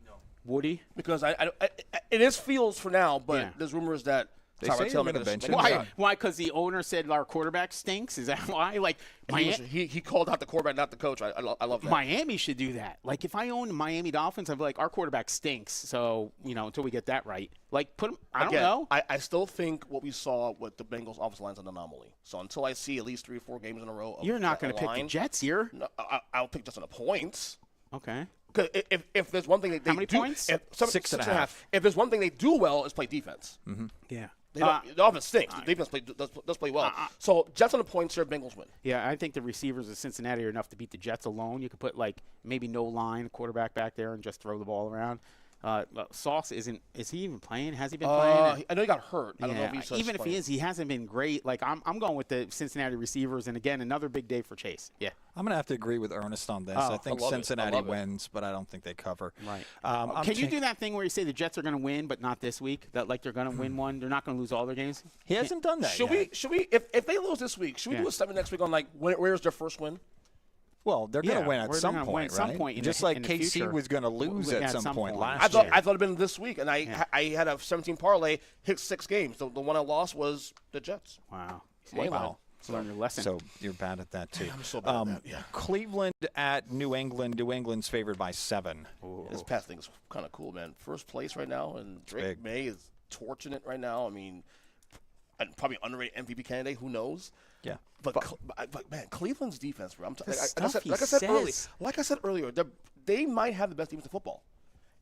No. Woody? Because it is Fields for now, but there's rumors that They say they're going to bench him. Why? Because the owner said our quarterback stinks? Is that why? Like, he called out the quarterback, not the coach. I love that. Miami should do that. Like, if I own Miami Dolphins, I'd be like, our quarterback stinks. So, until we get that right. Like, put him, I don't know. I still think what we saw with the Bengals offensive line is an anomaly. So until I see at least 3 or 4 games in a row You're not going to pick the Jets here? No, I'll pick just on the points. Okay. Because if there's one thing they How many do, points? 6.5. If there's one thing they do well is play defense. Mm-hmm. Yeah. The offense stinks. The defense does play well. So Jets on the points here, Bengals win. Yeah, I think the receivers of Cincinnati are enough to beat the Jets alone. You could put maybe no line quarterback back there and just throw the ball around. Sauce is he even playing? Has he been playing? I know he got hurt. I don't know if he's even if he is, he hasn't been great. Like I'm going with the Cincinnati receivers, and again another big day for Chase. Yeah, I'm going to have to agree with Ernest on this. I think Cincinnati wins, but I don't think they cover. Right. Can you do that thing where you say the Jets are going to win, but not this week? That they're going to win one, they're not going to lose all their games. He hasn't done that. Should we? If they lose this week, should we do a 7 next week on where's their first win? Well, they're going to win at some point, right? Just like KC was going to lose at some point last year. I thought it'd been this week, and I had a 17 parlay, hit 6 games. The one I lost was the Jets. Wow. Wow. Learn your lesson. So you're bad at that, too. I'm so bad at that, yeah. Cleveland at New England. New England's favored by 7. Ooh. This past thing is kind of cool, man. First place right now, and Drake May is torching it right now. I mean, probably underrated MVP candidate. Who knows? Yeah. But man, Cleveland's defense, bro. Like I said earlier, they might have the best defense in football,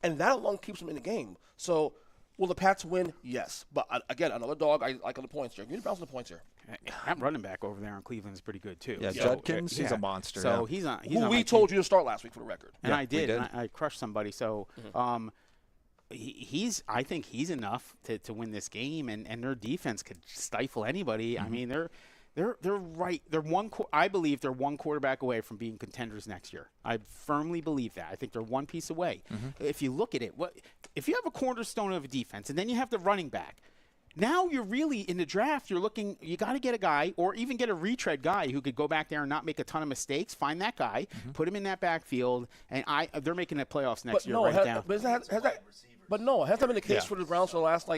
and that alone keeps them in the game. So, will the Pats win? Yes. But again, another dog I like on the points here. Give me the Browns on the points here. That running back over there in Cleveland is pretty good too. Yeah, Judkins, he's a monster. So he's on. Who we told you to start last week for the record, and I did. And I crushed somebody. So. I think he's enough to win this game, and their defense could stifle anybody. I mean, they're right. I believe they're one quarterback away from being contenders next year. I firmly believe that. I think they're one piece away. If you look at it, if you have a cornerstone of a defense, and then you have the running back. Now you're really in the draft. You got to get a guy, or even get a retread guy who could go back there and not make a ton of mistakes. Find that guy, put him in that backfield, and they're making the playoffs next year. But has that been the case for the Browns for the last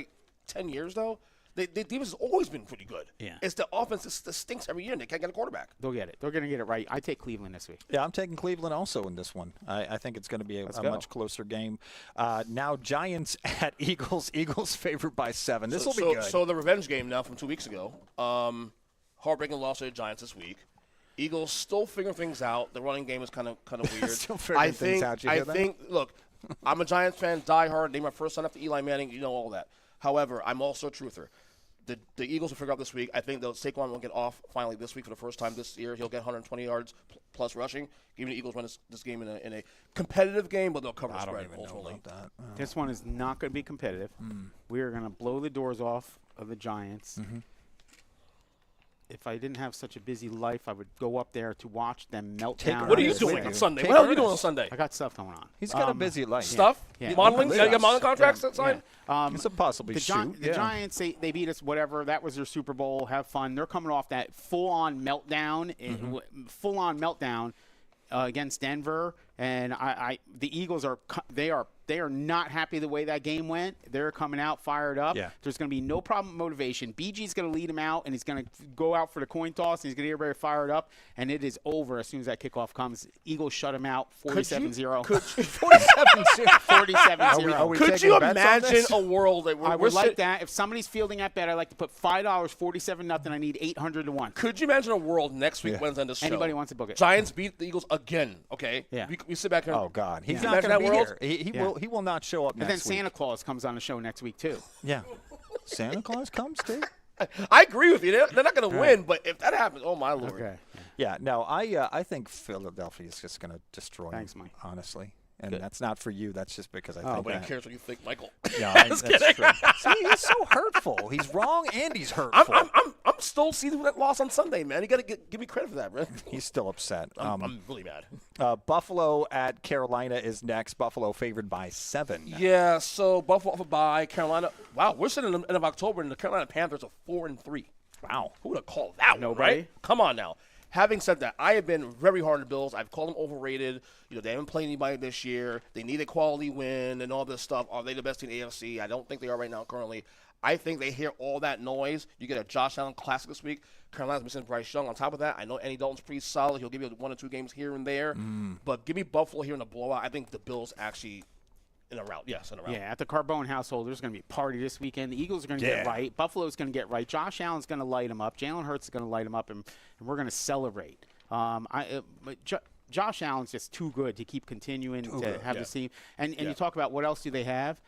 10 years though? Their defense has always been pretty good. Yeah. It's the offense that stinks every year, and they can't get a quarterback. They'll get it. They're going to get it right. I take Cleveland this week. Yeah, I'm taking Cleveland also in this one. I think it's going to be a much closer game. Now, Giants at Eagles. Eagles favored by 7. This will be good. So the revenge game now from 2 weeks ago. Heartbreaking loss to the Giants this week. Eagles still figuring things out. The running game is kind of weird. Still figuring things out. I think. Look, I'm a Giants fan, diehard. Named my first son after Eli Manning. You know all that. However, I'm also a truther. The Eagles will figure out this week. I think Saquon will get off finally this week for the first time this year. He'll get 120 yards plus rushing. Even the Eagles run this game in a competitive game, but they'll cover the spread ultimately. This one is not going to be competitive. We are going to blow the doors off of the Giants. if I didn't have such a busy life, I would go up there to watch them melt down. What are you on doing this on thing. Sunday? Take What the hell are you doing on Ernest. Sunday? I got stuff going on. He's got a busy life. Stuff? Yeah. Modeling? Yeah. You got modeling contracts signed? It's a possibly The shoot. Giants, they beat us, whatever. That was their Super Bowl. Have fun. They're coming off that full-on meltdown, against Denver. And the Eagles they are not happy the way that game went. They're coming out fired up. Yeah. There's going to be no problem with motivation. BG's going to lead them out, and he's going to go out for the coin toss, and he's going to get everybody fired up, and it is over as soon as that kickoff comes. Eagles shut him out 47-0. 47-0. Could you imagine a world that I we're would like that. If somebody's fielding that bet, I'd like to put $5, 47-0. I need 800 to 1. Could you imagine a world next week, Wednesday, on this show? Anybody wants to book it. Giants beat the Eagles again, okay? Yeah. We sit back here. Oh, God. He's Yeah. not going to Imagine be that here. He will not show up And then next Santa week. Claus comes on the show next week, too. Yeah. Santa Claus comes, too? I agree with you. They're not going to win, but if that happens, oh, my Lord. Okay. Yeah, no, I think Philadelphia is just going to destroy Thanks, him, Mike. honestly. And that's not for you. That's just because I think Nobody that. cares what you think, Michael. Yeah, that's true. See, he's so hurtful. He's wrong and he's hurtful. I'm still seething with that loss on Sunday, man. You got to give me credit for that, man. He's still upset. I'm really mad. Buffalo at Carolina is next. Buffalo favored by 7. Yeah, so Buffalo off a bye. Carolina. Wow, we're sitting in the end of October, and the Carolina Panthers are 4-3. Wow. Who would have called that one, Nobody. right? Come on now. Having said that, I have been very hard on the Bills. I've called them overrated. They haven't played anybody this year. They need a quality win and all this stuff. Are they the best team in the AFC? I don't think they are right now currently. I think they hear all that noise. You get a Josh Allen classic this week. Carolina's missing Bryce Young. On top of that, I know Andy Dalton's pretty solid. He'll give you 1 or 2 games here and there. But give me Buffalo here in a blowout. I think the Bills actually in a rout. Yes, in a rout. Yeah, at the Carbone household, there's going to be a party this weekend. The Eagles are going to get right. Buffalo's going to get right. Josh Allen's going to light them up. Jalen Hurts is going to light them up, and we're going to celebrate. Josh Allen's just too good to keep continuing to have this team. And you talk about what else do they have?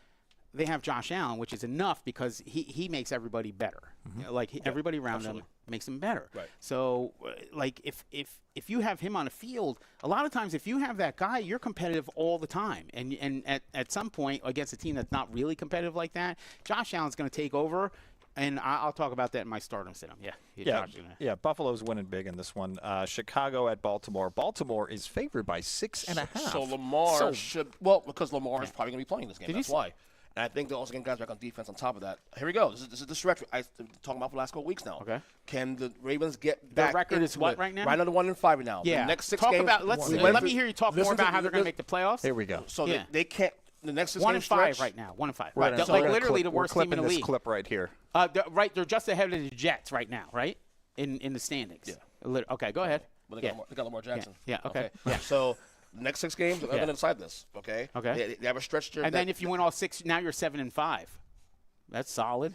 They have Josh Allen, which is enough because he makes everybody better. Everybody around him makes him better. Right. So, if you have him on a field, a lot of times if you have that guy, you're competitive all the time. And at some point against a team that's not really competitive like that, Josh Allen's going to take over. And I'll talk about that in my stardom sit-em. Yeah. Buffalo's winning big in this one. Chicago at Baltimore. Baltimore is favored by 6.5. So Lamar should – well, because Lamar is probably going to be playing this game. That's why. And I think they're also getting guys back on defense on top of that. Here we go. This is the stretch I've been talking about for the last couple weeks now. Okay. Can the Ravens get Their back record is into what it? right now? Right under 1-5 now. Yeah. The next 6 talk games. about. Let me hear you talk more about how they're going to make the playoffs. Here we go. So they can't – the next 6 games 1-5 right now. 1-5. Right. Right. So Like literally the worst team in the this league. clip right here. They're just ahead of the Jets right now, right? In the standings. Yeah. Okay, go ahead. But they got Lamar Jackson. Yeah. Okay. So next 6 games, they're going to decide this. Okay. Okay. They have a stretch here. And then if you win all 6, now you're 7-5. That's solid.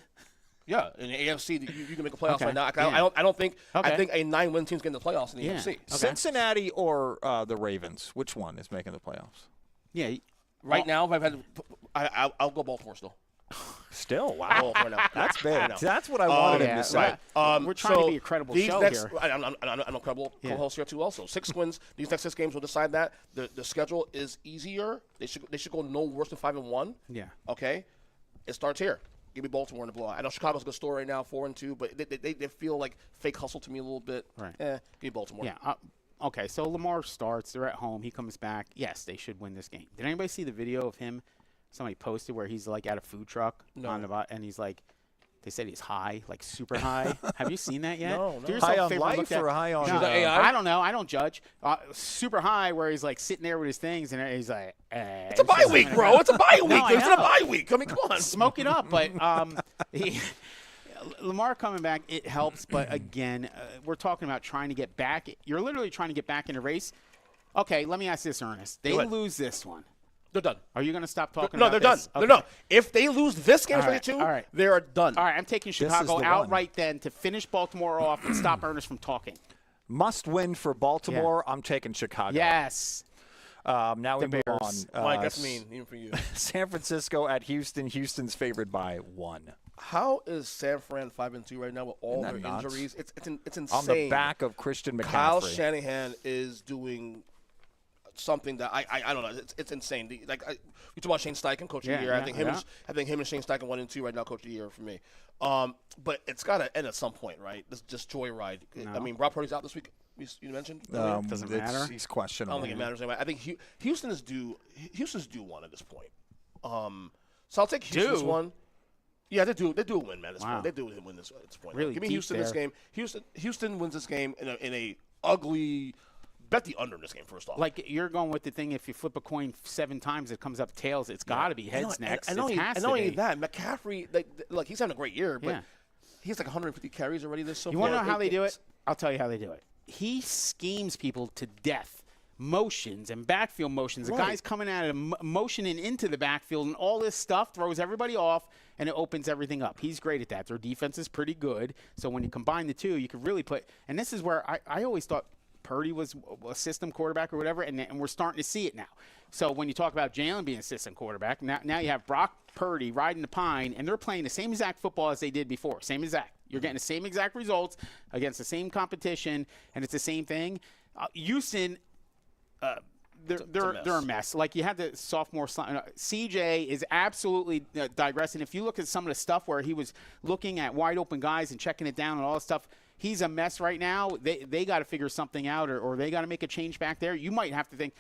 Yeah, in the AFC, you can make a playoffs Okay. right now. Yeah. I don't think. Okay. I think a 9-win team's getting the playoffs in the AFC. Okay. Cincinnati or the Ravens? Which one is making the playoffs? Yeah. Right now, if I've had, I'll go Baltimore still. Still, wow. Baltimore now. That's big. I know. That's what I wanted him yeah, to say. right. We're trying to be a credible these show next, here. I'm a credible co-host here too. Also, 6 wins. These next 6 games will decide that. The schedule is easier. They should go no worse than 5-1. Yeah. Okay. It starts here. Give me Baltimore in the blowout. I know Chicago's a good story right now, 4-2, but they feel like fake hustle to me a little bit. Right. Give me Baltimore. Yeah. Okay, so Lamar starts. They're at home. He comes back. Yes, they should win this game. Did anybody see the video of him? Somebody posted where he's like at a food truck and he's like, they said he's high, like super high. Have you seen that yet? No. Do yourself High a on favor, life look at- or high on No, AI? I don't know. I don't judge. Super high where he's like sitting there with his things and he's like, It's a bye week, bro. It's a bye week. I It's a know. bye week. I mean, come on. smoke it up. But Lamar coming back, it helps. But again, we're talking about trying to get back. You're literally trying to get back in a race. Okay, let me ask this, Ernest. They Go ahead. lose this one. They're done. Are you going to stop talking No, about they're this? done. Okay. They're done. If they lose this game, All right, too, all right. they're done. All right, I'm taking Chicago the one. outright then to finish Baltimore off and stop Ernest from talking. Must win for Baltimore. I'm taking Chicago. Yes. Now we move on. Bears. Mike, that's mean, even for you. San Francisco at Houston. Houston's favored by 1. How is San Fran 5-2 right now with all their Isn't that nuts? injuries? It's insane. On the back of Christian McCaffrey. Kyle Shanahan is doing something that I don't know. It's insane. We talk about Shane Steichen, coach of the year. I think him and Shane Steichen 1 and 2 right now, coach of the year for me. But it's got to end at some point, right? This just joyride. No. I mean, Rob Purdy's out this week. You mentioned doesn't matter. He's questionable. I don't think it matters anyway. I think Houston is due. Houston's due one at this point. So I'll take Houston's one. Yeah, they do a win, man. At this point. They do win this at this point. Really give me Houston this game. Houston wins this game in a ugly. Bet the under in this game first off. Like you're going with the thing. If you flip a coin 7 times, it comes up tails. It's got to be heads next. And not only that, McCaffrey. Like he's having a great year, but he's like 150 carries already this so far. You want to know how they do it? I'll tell you how they do it. He schemes people to death. Motions and backfield motions. The guy's coming at him, motioning into the backfield, and all this stuff throws everybody off, and it opens everything up. He's great at that. Their defense is pretty good. So when you combine the two, you can really put – and this is where I always thought Purdy was a system quarterback or whatever, and we're starting to see it now. So when you talk about Jalen being a system quarterback, now you have Brock Purdy riding the pine, and they're playing the same exact football as they did before. Same exact. You're getting the same exact results against the same competition, and it's the same thing. Houston – they're a mess. Like you had the sophomore CJ is absolutely digressing. If you look at some of the stuff where he was looking at wide open guys and checking it down and all this stuff, he's a mess right now. They got to figure something out or they got to make a change back there. You might have to think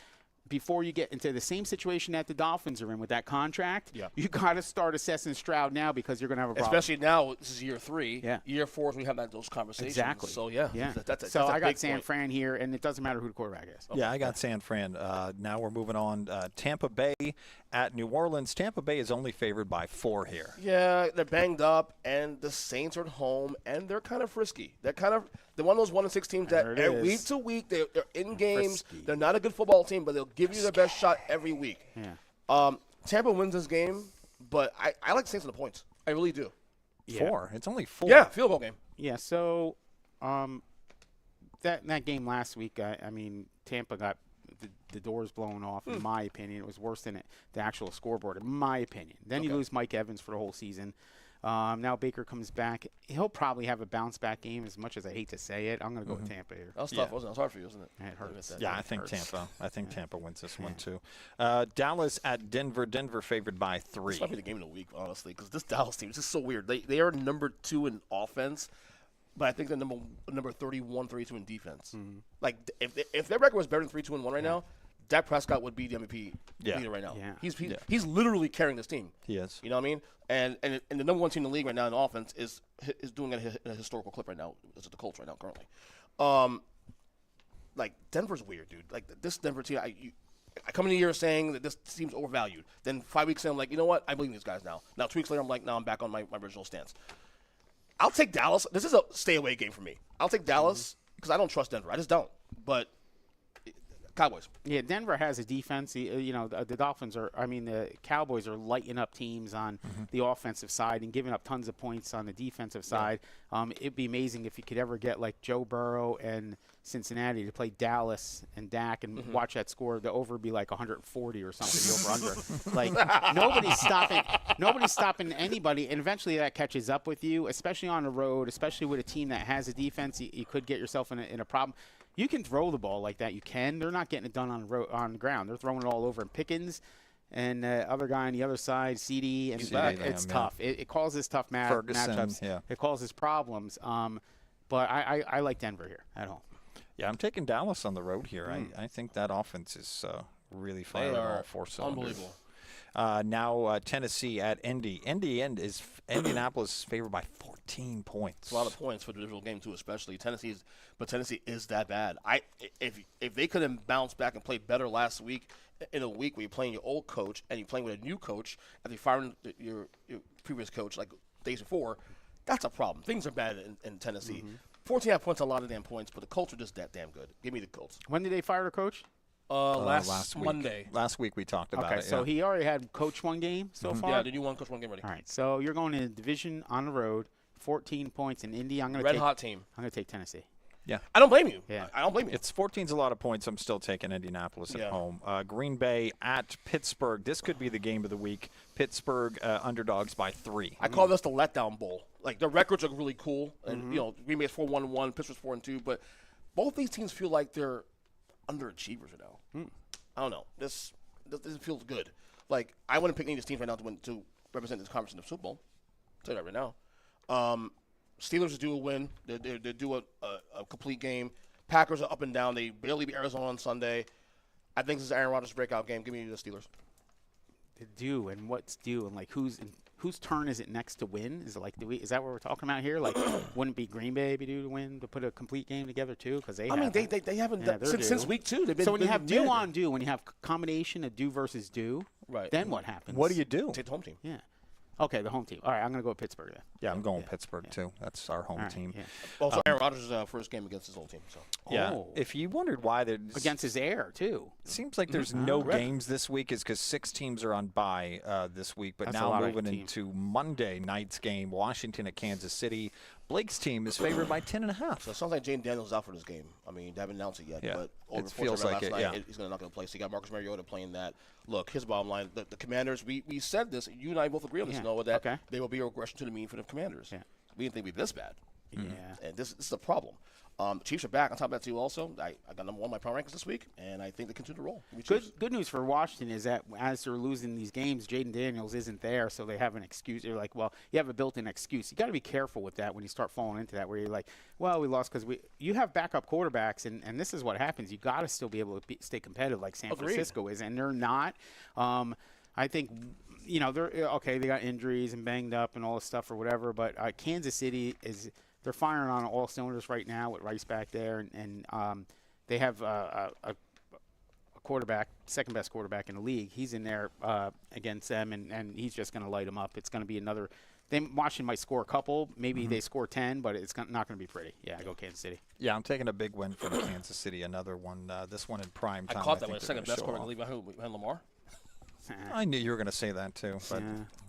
before you get into the same situation that the Dolphins are in with that contract. You got to start assessing Stroud now because you're going to have a problem. Especially now, this is year 3. Year 4 is when we have those conversations. Exactly. So that's I got big San point. Fran here, and it doesn't matter who the quarterback is. Yeah, I got San Fran. Now we're moving on. Tampa Bay at New Orleans. Tampa Bay is only favored by 4 here. Yeah, they're banged up, and the Saints are at home, and they're kind of frisky. They're one of those 1-6 teams that week to week they're in games. Frisky. They're not a good football team, but they'll give you their best shot every week. Tampa wins this game, but I like Saints on the points. I really do. 4. It's only 4. Yeah, field goal game. Yeah, so that game last week, I mean, Tampa got the doors blown off, in my opinion. It was worse than the actual scoreboard, in my opinion. Then you lose Mike Evans for the whole season. Now Baker comes back. He'll probably have a bounce-back game, as much as I hate to say it. I'm going to go with Tampa here. That was tough, wasn't it? It was hard for you, wasn't it? It hurts. Yeah, I think Tampa. I think Tampa wins this one too. Dallas at Denver. Denver favored by 3. This might be the game of the week, honestly, because this Dallas team is just so weird. They are number 2 in offense, but I think they're number 31, 32 in defense. Like if their record was better than 3-2-1 right now, Dak Prescott would be the MVP leader right now. He's literally carrying this team. He is. You know what I mean? And the number 1 team in the league right now in offense is doing it in a historical clip right now. It's the Colts right now currently. Like Denver's weird, dude. Like this Denver team, I come in the year saying that this team's overvalued. Then 5 weeks in, I'm like, you know what? I believe in these guys now. Now 2 weeks later, I'm like, I'm back on my original stance. I'll take Dallas. This is a stay-away game for me. I'll take Dallas because I don't trust Denver. I just don't. But Cowboys. Yeah, Denver has a defense. The Dolphins the Cowboys are lighting up teams on the offensive side and giving up tons of points on the defensive side. It'd be amazing if you could ever get like Joe Burrow and Cincinnati to play Dallas and Dak and watch that score. The over would be like 140 or something. The over-under. Like nobody's stopping anybody, and eventually that catches up with you, especially on the road, especially with a team that has a defense. You could get yourself in a problem. You can throw the ball like that. You can. They're not getting it done on the ground. They're throwing it all over. And Pickens and other guy on the other side, CD, and it's tough. It causes tough matchups. Yeah. It causes problems. But I like Denver here at home. Yeah, I'm taking Dallas on the road here. I think that offense is really firing all 4 cylinders. Unbelievable. Now Tennessee at Indy. Indianapolis is favored by 14 points. It's a lot of points for the divisional game too, especially Tennessee is that bad. If they couldn't bounce back and play better last week, in a week where you're playing your old coach and you're playing with a new coach after you firing your previous coach like days before, that's a problem. Things are bad in Tennessee. 14.5 points, a lot of damn points, but the Colts are just that damn good. Give me the Colts. When did they fire the coach? Last week. Monday. Last week we talked about it. Okay, so he already had coach 1 game so far? Yeah, did you want coach 1 game ready? All right, so you're going to division on the road, 14 points in Indy. Hot team. I'm going to take Tennessee. Yeah. I don't blame you. Yeah. I don't blame you. It's 14's a lot of points. I'm still taking Indianapolis at home. Green Bay at Pittsburgh. This could be the game of the week. Pittsburgh underdogs by 3. I call this the letdown bowl. Like, the records are really cool. And, Green Bay's 4-1-1, Pittsburgh's 4-2. But both these teams feel like they're underachievers right now. I don't know. This feels good. Like, I wouldn't pick any of these teams right now to represent this conference in the Super Bowl. I'll tell you that right now. Steelers do a win. They do a complete game. Packers are up and down. They barely beat Arizona on Sunday. I think this is Aaron Rodgers' breakout game. Give me the Steelers. The due and what's due and like whose turn is it next to win? Is it like is that what we're talking about here? Like, wouldn't it be Green Bay be due to win to put a complete game together too? Because they haven't done, since week 2. They've been, so when you have due on due, when you have combination of due versus due, right? Then what happens? What do you do? Take the home team. Yeah. Okay, the home team. All right, I'm going to go with Pittsburgh then. Yeah, I'm going Pittsburgh too. That's our home team. Yeah. Also, Aaron Rodgers' first game against his old team. So. Yeah. If you wondered why there's against his heir too. It seems like there's no games this week is because 6 teams are on bye this week. But That's now moving into Monday night's game, Washington at Kansas City. Blake's team is favored by 10.5. So it sounds like Jaden Daniels is out for this game. I mean, they haven't announced it yet, but all it reports feels like last night, he's not going to play. So you got Marcus Mariota playing that. Look, here's the bottom line. The Commanders, we said this. You and I both agree on this, Noah, that they will be a regression to the mean for the Commanders. Yeah. We didn't think we'd be this bad. Yeah. And this is a problem. The Chiefs are back. On top of that, too, also. I got number 1 in my power rankings this week, and I think they continue to roll. Good news for Washington is that as they're losing these games, Jaden Daniels isn't there, so they have an excuse. They're like, well, you have a built-in excuse. You got to be careful with that when you start falling into that, where you're like, well, we lost because you have backup quarterbacks, and this is what happens. You got to still be able to stay competitive like San Francisco is, and they're not. I think, they're okay. They got injuries and banged up and all this stuff or whatever, but Kansas City is. They're firing on all cylinders right now with Rice back there, and they have a quarterback, second-best quarterback in the league. He's in there against them, and he's just going to light them up. It's going to be another – Washington might score a couple. Maybe they score 10, but it's not going to be pretty. Yeah, I go Kansas City. Yeah, I'm taking a big win for the Kansas City, another one, this one in prime time. I caught that one, second-best quarterback in the league behind Lamar. I knew you were going to say that too, but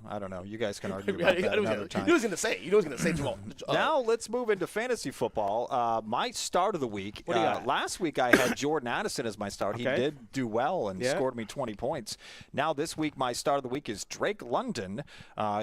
I don't know. You guys can argue about that another time. You knew he was going to say. You knew he was going to say Jamal. Now let's move into fantasy football. My start of the week. What do you got? Last week I had Jordan Addison as my start. He did do well and scored me 20 points. Now this week my start of the week is Drake London.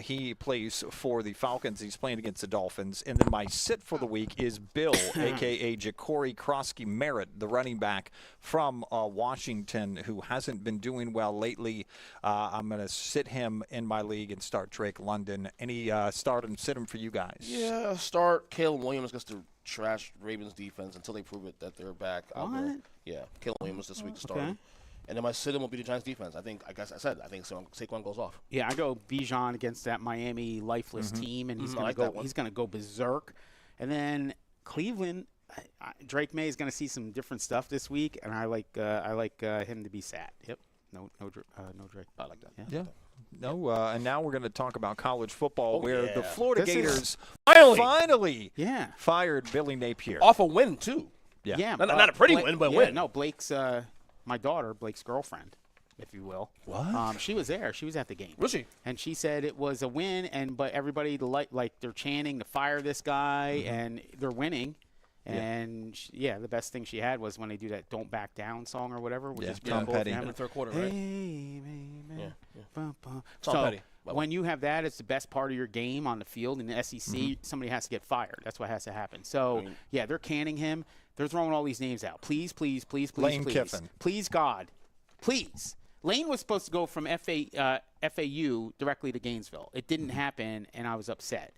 He plays for the Falcons. He's playing against the Dolphins. And then my sit for the week is Bill, a.k.a. Ja'Cory Krosky-Merritt, the running back from Washington, who hasn't been doing well lately. I'm going to sit him in my league and start Drake London. Any start and sit him for you guys? Yeah, start Caleb Williams against the trash Ravens defense until they prove it that they're back out there. Yeah, Caleb Williams this week to start. And then my sit him will be the Giants defense. I think Saquon goes off. Yeah, I go Bijan against that Miami lifeless team, and he's going to go berserk. And then Cleveland. Drake May is going to see some different stuff this week, and I like him to be sat. Yep. No Drake. I like that. Yeah. No, and now we're going to talk about college football, where the Florida Gators finally fired Billy Napier. Off a win, too. Yeah. Not a pretty win, but a win. No, Blake's my daughter, Blake's girlfriend, if you will. What? She was there. She was at the game. Was she? And she said it was a win, but everybody, like they're chanting to fire this guy, and they're winning. And the best thing she had was when they do that "Don't Back Down" song or whatever, which is Tom Petty in the third quarter, right? Hey, Tom so when you have that, it's the best part of your game on the field in the SEC. Somebody has to get fired. That's what has to happen. So they're canning him. They're throwing all these names out. Please, Lane Kiffin. Please, God, please. Lane was supposed to go from FAU directly to Gainesville. It didn't happen, and I was upset.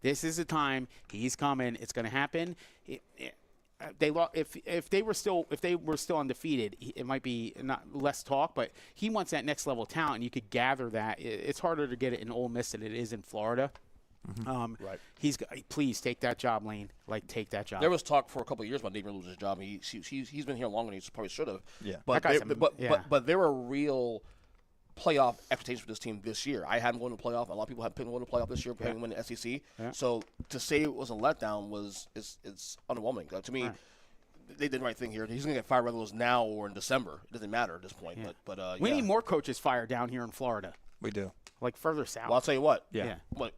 This is the time. He's coming. It's going to happen. If they were still undefeated, it might be not less talk. But he wants that next level talent, and you could gather that. It's harder to get it in Ole Miss than it is in Florida. Right. Please take that job, Lane. Take that job. There was talk for a couple of years about Nate losing his job. He's been here longer than he probably should have. Yeah. But there were real playoff expectations for this team this year. I had him going to the playoff. A lot of people had picked him going to the playoff this year, having win the SEC. Yeah. So to say it was a letdown it's underwhelming. To me, they did the right thing here. He's going to get fired whether it was now or in December. It doesn't matter at this point. Yeah. But we need more coaches fired down here in Florida. We do. Further south. Well, I'll tell you what. Yeah. The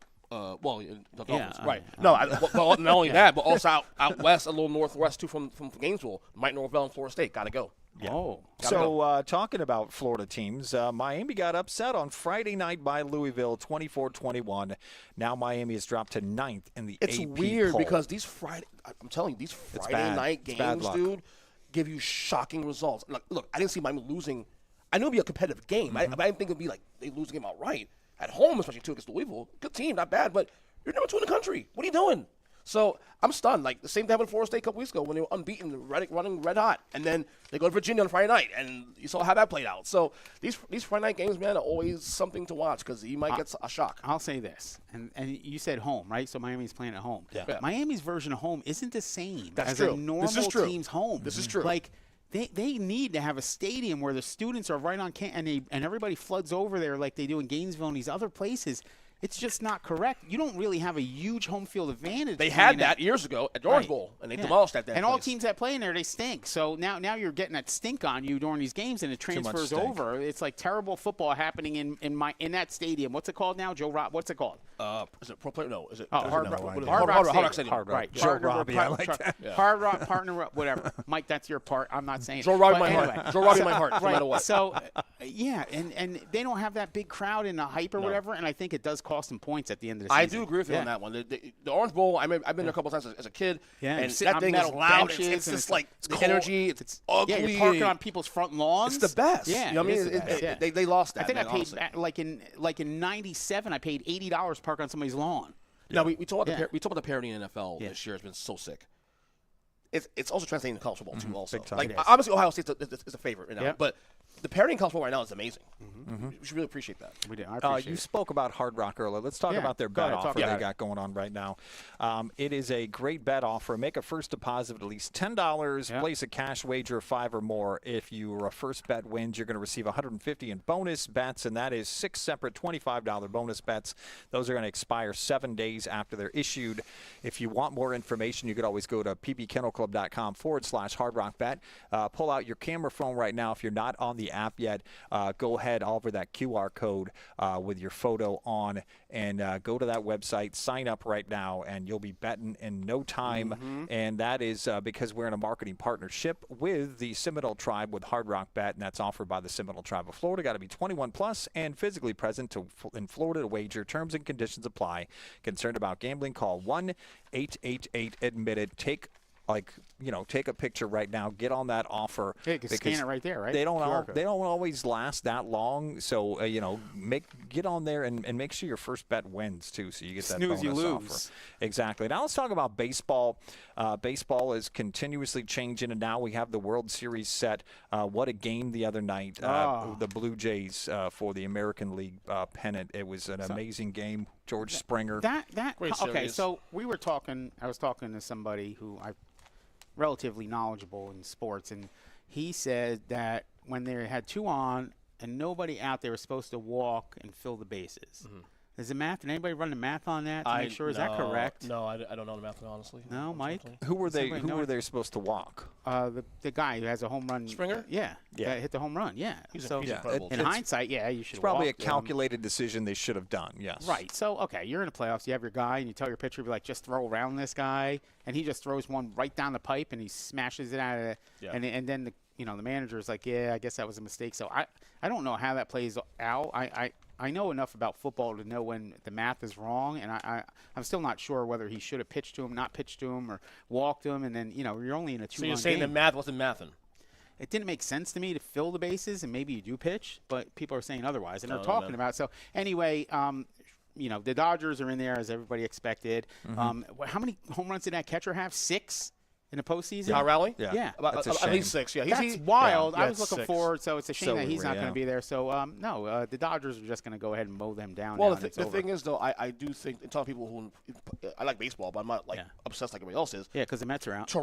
Dolphins, right? Not only that, but also out west, a little northwest too, from Gainesville, Mike Norvell and Florida State. Got to go. Yeah. Talking about Florida teams, Miami got upset on Friday night by Louisville, 24-21. Now Miami has dropped to 9th in the AP It's weird poll. because these Friday night games, dude, give you shocking results. Look, I didn't see Miami losing. I knew it'd be a competitive game. I didn't think it'd be like they lose the game outright. At home, especially too against Louisville. Good team, not bad, but you're number 2 in the country. What are you doing? So I'm stunned. Like the same thing happened in Florida State a couple weeks ago when they were unbeaten, running red hot, and then they go to Virginia on Friday night, and you saw how that played out. So these Friday night games, man, are always something to watch because you might get a shock. I'll say this, and you said home, right? So Miami's playing at home. Yeah. Miami's version of home isn't the same as true. a normal team's home. This is true. Like they need to have a stadium where the students are right on campus, and everybody floods over there like they do in Gainesville and these other places. It's just not correct. You don't really have a huge home field advantage. They had that years ago at the Orange Bowl, and they demolished that. And all teams that play in there, they stink. So now you're getting that stink on you during these games, and it transfers over. It's like terrible football happening in that stadium. What's it called now, Joe Rock? What's it called? Is it Pro Player? No, is it? Hard Rock Stadium. Right. Joe Robbie, I like that. Hard Rock, partner, whatever. Mike, that's your part. I'm not saying. Joe Robbie, my heart. Joe Robbie, my heart. No matter what. So, yeah, and they don't have that big crowd and the hype or whatever, and I think it does cost them points at the end of the season. I do agree with you on that one. The Orange Bowl, I've been there a couple of times as a kid, and that thing is loud. It's just like the energy. It's ugly. Yeah, you're parking on people's front lawns. It's the best. Yeah, you know what I mean? They lost that. I think I paid like in '97. I paid $80 to park on somebody's lawn. Now we talked about the parity in the NFL this year has been so sick. It's also translating to college football too. Also, like obviously Ohio State is a favorite right now, but the parity in college football right now is amazing. We should really appreciate that. We do. I appreciate you spoke about Hard Rock earlier. Let's talk about their bet offer they got going on right now. It is a great bet offer. Make a first deposit of at least $10. Place a cash wager of $5 or more. If your first bet wins, you're going to receive $150 in bonus bets, and that is 6 separate $25 bonus bets. Those are going to expire 7 days after they're issued. If you want more information, you could always go to pbkennelclub.com/hardrockbet. Pull out your camera phone right now. If you're not on the app yet, go ahead over that QR code with your photo on and go to that website, sign up right now, and you'll be betting in no time. And that is because we're in a marketing partnership with the Seminole Tribe with Hard Rock Bet, and that's offered by the Seminole Tribe of Florida. Got to be 21 plus and physically present in Florida to wager. Terms and conditions apply. Concerned about gambling? Call 1-888-ADMITTED. Take a picture right now. Get on that offer. Yeah, you can scan it right there, right? They don't always last that long. So get on there and make sure your first bet wins too, so you get that bonus offer. Exactly. Now let's talk about baseball. Baseball is continuously changing, and now we have the World Series set. What a game the other night. The Blue Jays for the American League pennant. It was an amazing game. George Springer. Okay, so we were talking. I was talking to somebody who I'm relatively knowledgeable in sports, and he said that when they had 2 on and nobody out, they were supposed to walk and fill the bases. Is the math? Did anybody run the math on that to make sure? Is that correct? No, I don't know the math, honestly. No, Mike? Who were they supposed to walk? The guy who has a home run. Springer? Yeah. Hit the home run, yeah. He's incredible. In hindsight, you should have It's probably a walked, calculated decision they should have done, yes. Right. So, okay, you're in the playoffs. You have your guy, and you tell your pitcher, be like, just throw around this guy. And he just throws one right down the pipe, and he smashes it out of it. Yeah. And then the manager is like, I guess that was a mistake. So I don't know how that plays out. I know enough about football to know when the math is wrong, and I'm still not sure whether he should have pitched to him, not pitched to him, or walked him, and then, you're only in a 2-run game. So you're saying the math wasn't mathing? It didn't make sense to me to fill the bases, and maybe you do pitch, but people are saying otherwise, and they're talking about it. So anyway, the Dodgers are in there as everybody expected. How many home runs did that catcher have? 6? In the postseason? Kyle Rowley? Yeah. At least 6, yeah. That's wild. Yeah, I was looking forward, so it's a shame that he's not we, going to be there. So, no, the Dodgers are just going to go ahead and mow them down. Well, the thing is, though, I do think, and talk to people who, I like baseball, but I'm not, obsessed like everybody else is. Yeah, because the Mets are out.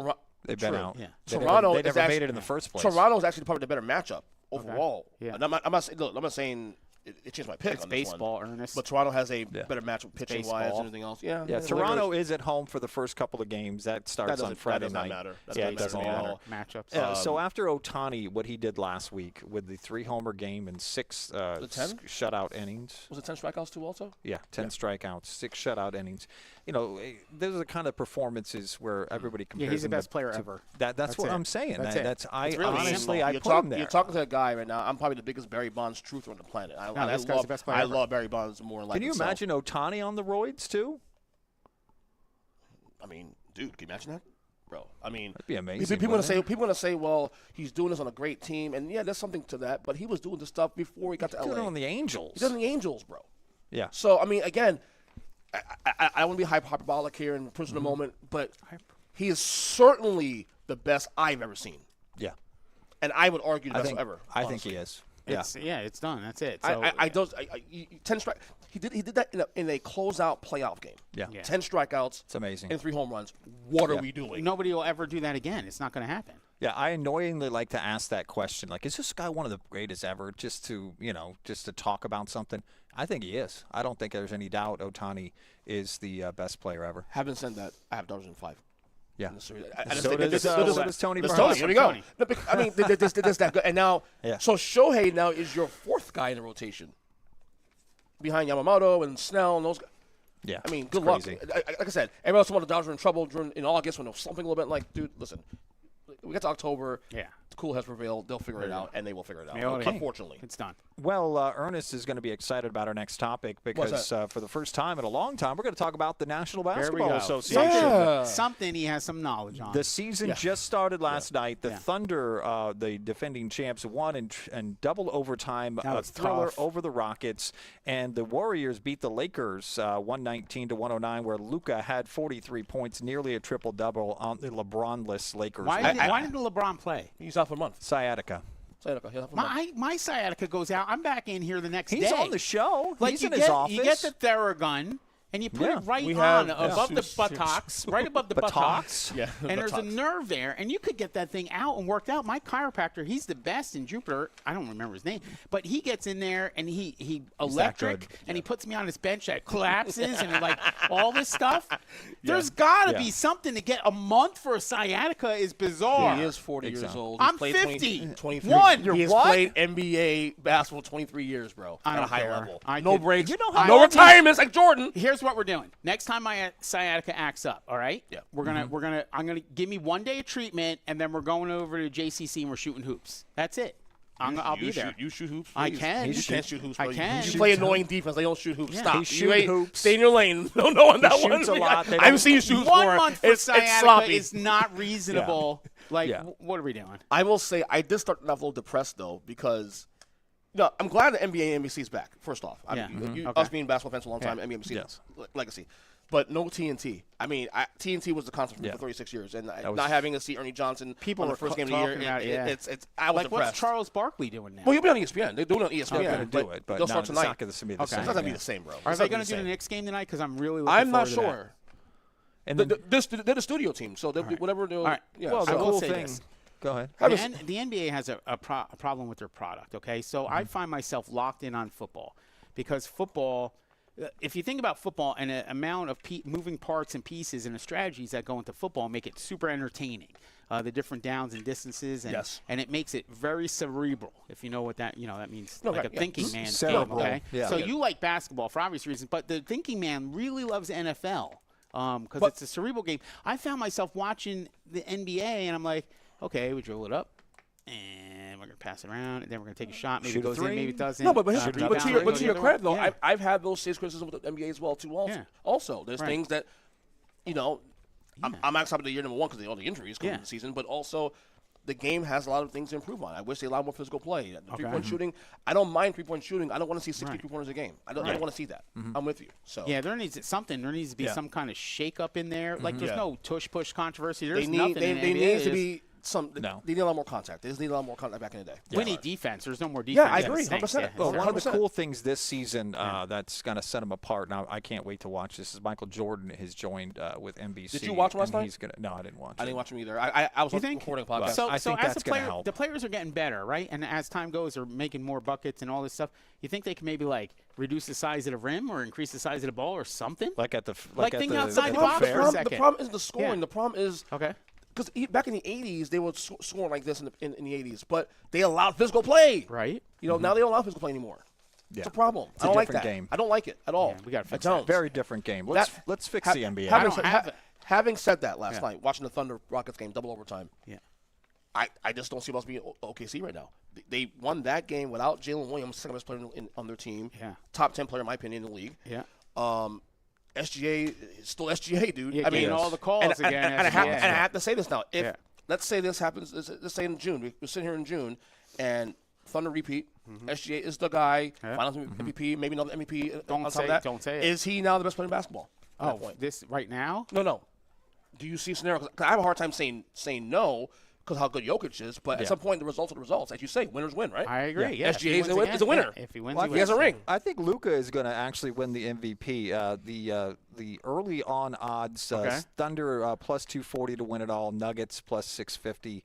They've been out. Yeah. Toronto they never made it in the first place. Toronto is actually probably the better matchup overall. Okay. Yeah. And I'm not saying it changed my pick. It's on this baseball, one. Ernest. But Toronto has a better matchup pitching wise and everything else. Yeah. Toronto is at home for the first couple of games. That starts on Friday night. That doesn't matter. Matchups. So after Ohtani, what he did last week with the 3-homer game and 6 shutout innings. Was it 10 strikeouts too also? Yeah, 10 strikeouts, 6 shutout innings. Those are the kind of performances where everybody compares. Yeah, he's the best player ever. That's what I'm saying. That's I really honestly, I put him there. You're talking to a guy right now. I'm probably the biggest Barry Bonds truther on the planet. I love Barry Bonds more than life. Can you imagine Ohtani on the roids too? I mean, dude, can you imagine that? bro. I mean, that'd be amazing. People gonna say, well, he's doing this on a great team, and yeah, there's something to that. But he was doing this stuff before he got to LA. Doing it on the Angels. He did it on the Angels, bro. Yeah. So I mean, again, I want to be hyperbolic here and push in a moment, but he is certainly the best I've ever seen. Yeah. And I would argue the best ever. I think he is. Yeah. It's done. That's it. So, 10 strike. He did that in a closeout playoff game. Yeah. 10 strikeouts. It's amazing. And 3 home runs. What are we doing? nobody will ever do that again. It's not going to happen. Yeah, I annoyingly like to ask that question. Like, is this guy one of the greatest ever? Just to talk about something. I think he is. I don't think there's any doubt Ohtani is the best player ever. Having said that, I have Dodgers in 5. Yeah. So does Tony Barnes. Here we go. No, I mean, this that good. And now, Yeah. So Shohei now is your 4th guy in the rotation, behind Yamamoto and Snell and those guys. Yeah. I mean, good crazy. luck. Like I said, everyone else wanted the Dodgers were in trouble in August when there was something a little bit like, dude, listen, we get to October. Yeah. The cool has prevailed. They'll figure it out, and they will figure it out. Okay. Unfortunately, It's done. Well, Ernest is going to be excited about our next topic because for the first time in a long time, we're going to talk about the National Basketball go. Association. Yeah. Something he has some knowledge on. The season just started last night. The Thunder, the defending champs, won in double overtime, That a was thriller tough. over the Rockets, and the Warriors beat the Lakers 119-109, where Luka had 43 points, nearly a triple-double on the LeBron-less Lakers. Why did LeBron play? he's out for a month. Sciatica. He'll have a month. My sciatica goes out. I'm back in here the next day. He's on the show. Like He's you in get, his office. You get the Theragun, and you put Yeah. it right We on have- above the Suits. buttocks, right above the Buttocks? buttocks. Yeah, And there's a buttocks. nerve there, and you could get that thing out and worked out. My chiropractor, he's the best in Jupiter. I don't remember his name, but he gets in there and he electric, good. and he puts me on his bench that collapses and like all this stuff. There's got to Yeah. be something to get a month for a sciatica is bizarre. He is 40 years Exactly. old. I'm He's played 50. 23. One. You're He has what? played NBA basketball 23 years, bro. I at don't a high care. level. I No could- breaks. You know how no long retirements like Jordan. Here's what we're doing. Next time my sciatica acts up, all right? Yeah. I'm gonna give me 1 day of treatment, and then we're going over to JCC and we're shooting hoops. That's it. I'll be there. You shoot hoops. I please. can. You He can't shoots- shoot hoops. I Bro. can. You play annoying defense. They don't shoot hoops. Yeah. Stop. He You shoot ain't- hoops. Stay in your lane. No, on that He one. shoots a lot. They I haven't don't- seen you shoot hoops 1 before. month for It's sciatica sloppy. is not reasonable. Like, Yeah. what are we doing? I will say I did start off a little depressed though because. No, I'm glad the NBA and NBC is back. First off, Yeah. Us being basketball fans for a long time, NBA and NBC Yes. legacy, but no TNT. I mean, TNT was the constant for me Yeah. for 36 years, and was- not having to see Ernie Johnson People on the were first game of the talking year, about it, yeah. it's I was Like, depressed. what's Charles Barkley doing now? Well, he'll be on ESPN. They're doing it on ESPN. They're going to do it, but they'll no, start it's tonight. not going to be the Okay. same. It's not going to be the same, bro. Are It's they not going gonna to do be the same. Knicks game tonight? Because I'm really looking I'm not forward to that. sure. And then, They're the studio team, so they'll do whatever they'll. right. Yeah, well, so- the I will cool say thing. this. Go ahead. The NBA has a problem with their product, okay? So I find myself locked in on football because football, if you think about football and the amount of moving parts and pieces and the strategies that go into football make it super entertaining, the different downs and distances, and, Yes. and it makes it very cerebral, if you know what that means, No, like right, a yeah. thinking man's Cerebral, game, okay? yeah. So Yeah. you like basketball for obvious reasons, but the thinking man really loves NFL because But- it's a cerebral game. I found myself watching the NBA, and I'm like, okay, we dribble it up. And we're going to pass it around, and then we're going to take a shot. Maybe Shoot it a goes in, three. maybe it doesn't. No, but rebound, to your goes the credit other way. though, Yeah. I've had those same criticisms with the NBA as well too. Also, Yeah. There's Right. things that, I'm excited to year number one because of all the injuries coming Yeah. in the season, but also the game has a lot of things to improve on. I wish they allowed more physical play. The three-point shooting, I don't mind three-point shooting. I don't want to see 60 3-pointers a game. I don't want to see that. I'm with you. So Yeah, there needs to be Yeah. some kind of shake-up in there. Like, there's Yeah. no tush-push controversy. There's they need nothing in they NBA. need to There's- be some. No. They need a lot more contact. They just need a lot more contact back in the day. We need defense. There's no more Yeah, defense. I in agree, the Saints. 100%. Yeah, Well, it's one of the 100%. cool things this season that's going to set them apart. Now, I can't wait to watch this. Is Michael Jordan has joined with NBC. Did you watch him last and night? He's gonna. No, I didn't watch. I it. didn't watch them either. I was You think? recording a podcast. So, I so think as that's a gonna player, help. the players are getting better, right? And as time goes, they're making more buckets and all this stuff. You think they can maybe like reduce the size of the rim or increase the size of the ball or something? Like at the Like at think the, outside at the box fair. for a The second. problem isn't the scoring. Yeah. The problem is Okay. because back in the 80s, they were scoring like this in the 80s, but they allowed physical play. Right. Now they don't allow physical play anymore. Yeah. It's a problem. It's a I don't like different that. game. I don't like it at all. Yeah, we gotta fix I don't. Very different game. Let's fix the NBA. Having said that, last Yeah. night watching the Thunder Rockets game, double overtime. Yeah. I just don't see what's being OKC right now. They won that game without Jalen Williams, second best player on their team. Yeah. Top 10 player in my opinion in the league. Yeah. SGA is still SGA, dude. Yeah, I mean, getting all the calls and again. I SGA. have to say this now. If let's say this happens, let's say in June, we're sitting here in June, and Thunder repeat. SGA is the guy. Finals MVP, maybe another MVP. Don't say it. Is he now the best player in basketball? Oh, this right now? No. Do you see a scenario? 'Cause I have a hard time saying no because how good Jokic is, but at some point the results are the results. As you say, winners win, right? I agree. Yeah. SGA is a winner. If he wins, he has a ring. I think Luka is going to actually win the MVP. The early on odds, Thunder plus 240 to win it all, Nuggets plus 650.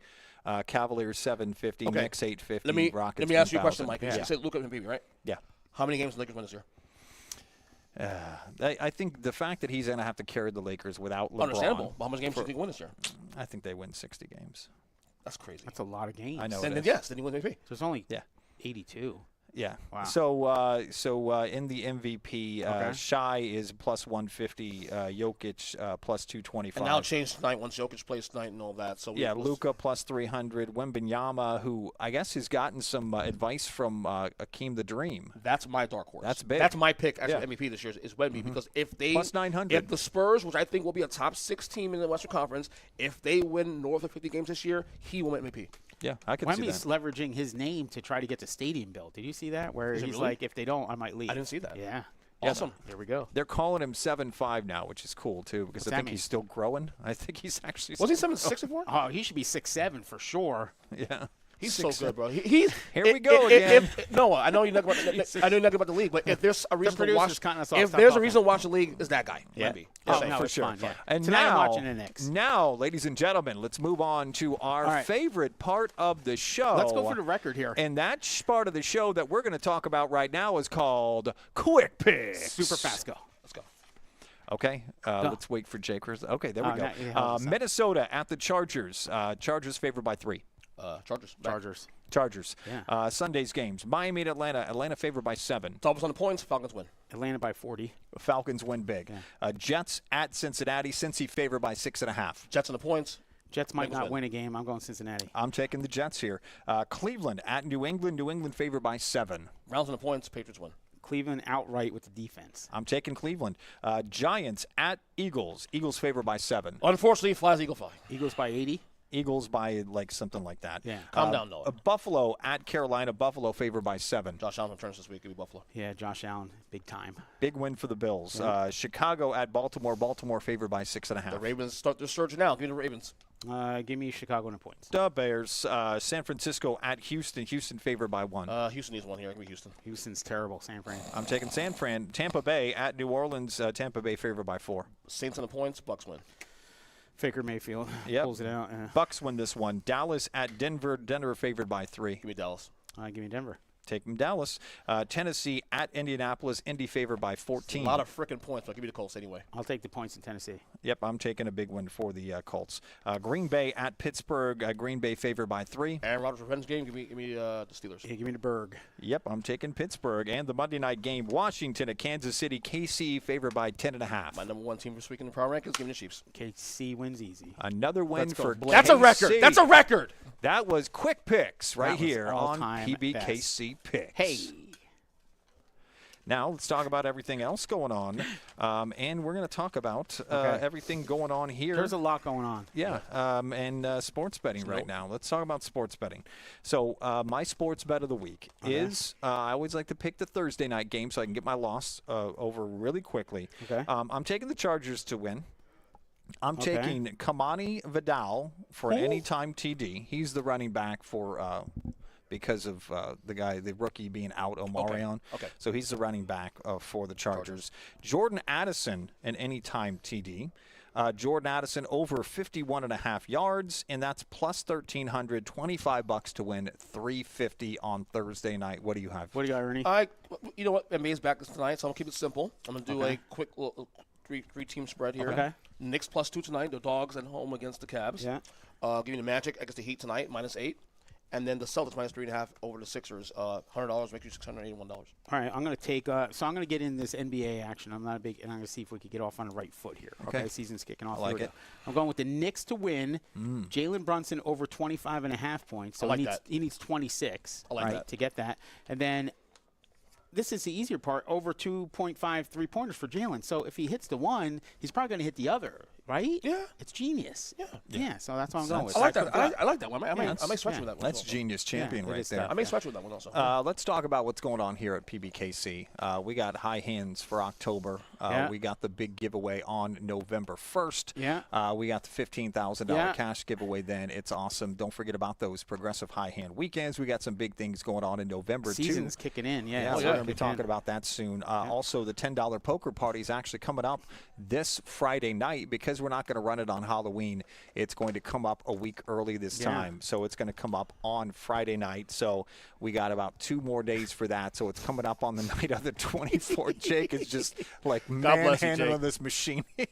Cavaliers 750, Knicks 850, Rockets. Let me ask you a question, 1,000. Mike. You said Luka MVP, right? Yeah. How many games did the Lakers win this year? I think the fact that he's going to have to carry the Lakers without LeBron. Understandable. How much games do you think he win this year? I think they win 60 games. That's crazy. That's a lot of games. I know. Then he wins MVP. So it's only 82. Yeah. Wow. So in the MVP, Shai is plus 150, Jokic plus 225. And now change tonight once Jokic plays tonight and all that. So Luka plus 300, Wembanyama, who I guess has gotten some advice from Akeem the Dream. That's my dark horse. That's big. That's my pick as MVP this year is Wemby because if they plus 900, if the Spurs, which I think will be a top 6 team in the Western Conference, if they win north of 50 games this year, he will win MVP. Yeah, I can see that. Wemby's leveraging his name to try to get the stadium built. Did you see that? Where he's really? like, if they don't, I might leave. I didn't see that. Yeah. Awesome. Here we go. They're calling him 7'5" now, which is cool too because I think he's still growing. I think he's actually was he 7'6" before? Oh, he should be 6'7" for sure. Yeah. He's so good, bro. Here we go again. Noah, I know you're not about the league, but if there's a reason to watch, if there's a reason to watch the league, is that guy, Wemby. Oh, no, for sure. Fun, yeah. And tonight I'm watching the Knicks. Now, ladies and gentlemen, let's move on to our favorite part of the show. Let's go for the record here. And that part of the show that we're going to talk about right now is called Quick Picks. Super fast. Go. Let's go. Okay, let's wait for Jake. Okay, there we go. Minnesota at the Chargers. Chargers favored by 3. Chargers. Yeah. Sunday's games. Miami at Atlanta. Atlanta favored by 7. Dolphins on the points. Falcons win. Atlanta by 40. Falcons win big. Yeah. Jets at Cincinnati. Cincy favored by 6.5. Jets on the points. Jets might not win a game. I'm going Cincinnati. I'm taking the Jets here. Cleveland at New England. New England favored by 7. Browns on the points. Patriots win. Cleveland outright with the defense. I'm taking Cleveland. Giants at Eagles. Eagles favored by 7. Unfortunately, flies Eagle fly. Eagles by 80. Eagles by something like that. Yeah. Calm down, Noah. Buffalo at Carolina. Buffalo favored by 7. Josh Allen returns this week. Give me Buffalo. Yeah, Josh Allen, big time. Big win for the Bills. Yeah. Chicago at Baltimore. Baltimore favored by 6.5. The Ravens start their surge now. Give me the Ravens. Give me Chicago in the points. The Bears. San Francisco at Houston. Houston favored by 1. Houston needs 1 here. Give me Houston. Houston's terrible. San Fran. I'm taking San Fran. Tampa Bay at New Orleans. Tampa Bay favored by 4. Saints on the points. Bucks win. Faker Mayfield pulls it out. Bucks win this one. Dallas at Denver. Denver favored by 3. Give me Dallas. Give me Denver. Take them Dallas. Tennessee at Indianapolis. Indy favored by 14. A lot of freaking points, but give me the Colts anyway. I'll take the points in Tennessee. Yep, I'm taking a big win for the Colts. Green Bay at Pittsburgh. Green Bay favored by 3. Aaron Rodgers revenge game. Give me the Steelers. Yeah, give me the Berg. Yep, I'm taking Pittsburgh. And the Monday night game, Washington at Kansas City. KC favored by 10.5. My number 1 team this week in the power rankings. Give me the Chiefs. KC wins easy. Another win for KC. That's a record. That's a record. That was Quick Picks right That was here on all-time PBKC Picks. Hey. Now let's talk about everything else going on, and we're going to talk about everything going on here. There's a lot going on. Yeah, and sports betting right now. Let's talk about sports betting. So my sports bet of the week is I always like to pick the Thursday night game so I can get my loss over really quickly. Okay. I'm taking the Chargers to win. I'm taking Kamani Vidal for an anytime TD. He's the running back for because of the rookie being out, Omarion. Okay. So he's the running back for the Chargers. Jordan Addison, an anytime TD. Jordan Addison over 51.5 yards, and that's plus 1,300, $25 to win, $350 on Thursday night. What do you have? What do you got, Ernie? You know what? NBA's back tonight, so I'm going to keep it simple. I'm going to do a quick little three-team spread here. Okay. Knicks plus 2 tonight. The Dogs at home against the Cavs. Yeah. Give me the Magic against the Heat tonight, -8. And then the Celtics -3.5 over the Sixers. $100 makes you $681. All right, I'm going to take so I'm going to get in this NBA action. I'm not a big, and I'm going to see if we can get off on the right foot here. Okay. Season's kicking off. I like it. I'm going with the Knicks to win. Jalen Brunson over 25.5 points. So I like that. he needs 26 I like that. to get that. And then this is the easier part, over 2.5 3-pointers for Jalen. So if he hits the one, he's probably going to hit the other, right? Yeah. It's genius. Yeah. So that's what I'm going with. I like that. I like that one. I may switch with that one. That's also. genius champion right there. I may switch with that one also. Let's talk about what's going on here at PBKC. We got high hands for October. We got the big giveaway on November 1st. We got the $15,000 cash giveaway then. It's awesome. Don't forget about those progressive high hand weekends. We got some big things going on in November, too. Season's kicking in, So we're going to be talking about that soon. Also, the $10 poker party is actually coming up this Friday night because we're not going to run it on Halloween. It's going to come up a week early this time. So it's going to come up on Friday night. So we got about 2 more days for that. So it's coming up on the night of the 24th. Jake is just like manhandling this machine here.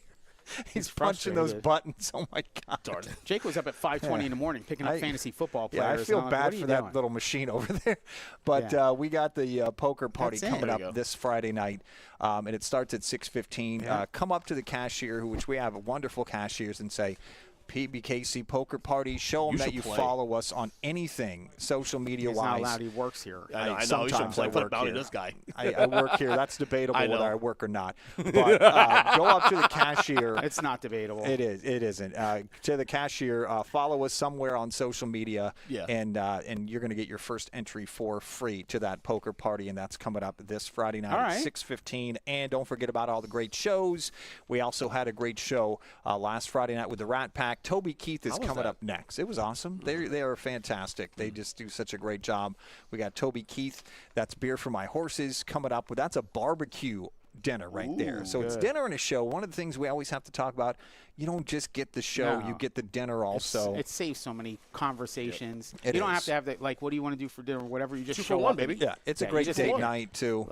He's punching those buttons. Oh, my God. Darn it. Jake was up at 5:20 in the morning picking up fantasy football players. Yeah, I feel bad for that little machine over there. But we got the poker party coming up this Friday night, and it starts at 6:15. Come up to the cashier, which we have wonderful cashiers, and say, PBKC Poker Party. Show them that you follow us on anything social media-wise. He's not allowed. He works here. I know. Sometimes I work here. This guy. I work here. That's debatable whether I work or not. But go up to the cashier. It's not debatable. It is. It isn't. To the cashier, follow us somewhere on social media, and you're going to get your first entry for free to that poker party, and that's coming up this Friday night at 6:15. And don't forget about all the great shows. We also had a great show last Friday night with the Rat Pack. Toby Keith is coming up next. It was awesome. They are fantastic. They just do such a great job. We got Toby Keith. That's Beer for My Horses coming up. That's a barbecue dinner right there. So it's dinner and a show. One of the things we always have to talk about, you don't just get the show, you get the dinner also. It saves so many conversations. You don't have to have that, like, what do you want to do for dinner or whatever. You just 2 show for 1, up. baby. Yeah, it's a great date night, too.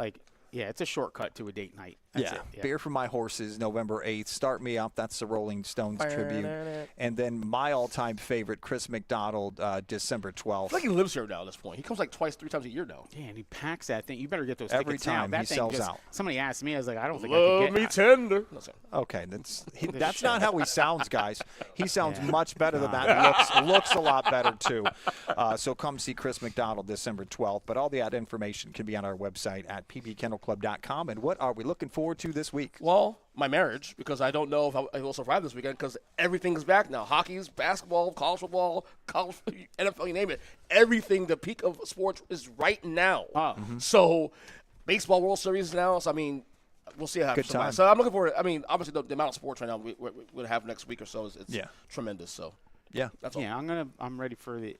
It's a shortcut to a date night. That's it. Beer for My Horses, November 8th. Start Me Up, that's the Rolling Stones tribute. And then my all-time favorite, Chris McDonald, December 12th. I feel like he lives here now at this point. He comes like 2-3 times a year now. Yeah, and he packs that thing. You better get those every tickets time now. That he sells out. Somebody asked me, I was like, I don't think Love I could get me tender. Okay, that's not how he sounds, guys. He sounds much better than that. Looks a lot better, too. So come see Chris McDonald December 12th. But all that information can be on our website at pbkennelclub.com. And what are we looking forward to this week? Well, my marriage, because I don't know if I will survive this weekend because everything's back now. Hockey's, basketball, college football, NFL, you name it. Everything, the peak of sports is right now. So baseball World Series now. So, I mean, we'll see how happens. Good time. So I'm looking forward. I mean, obviously the amount of sports right now we'll have next week or so is tremendous. So that's all. Yeah, I'm ready for the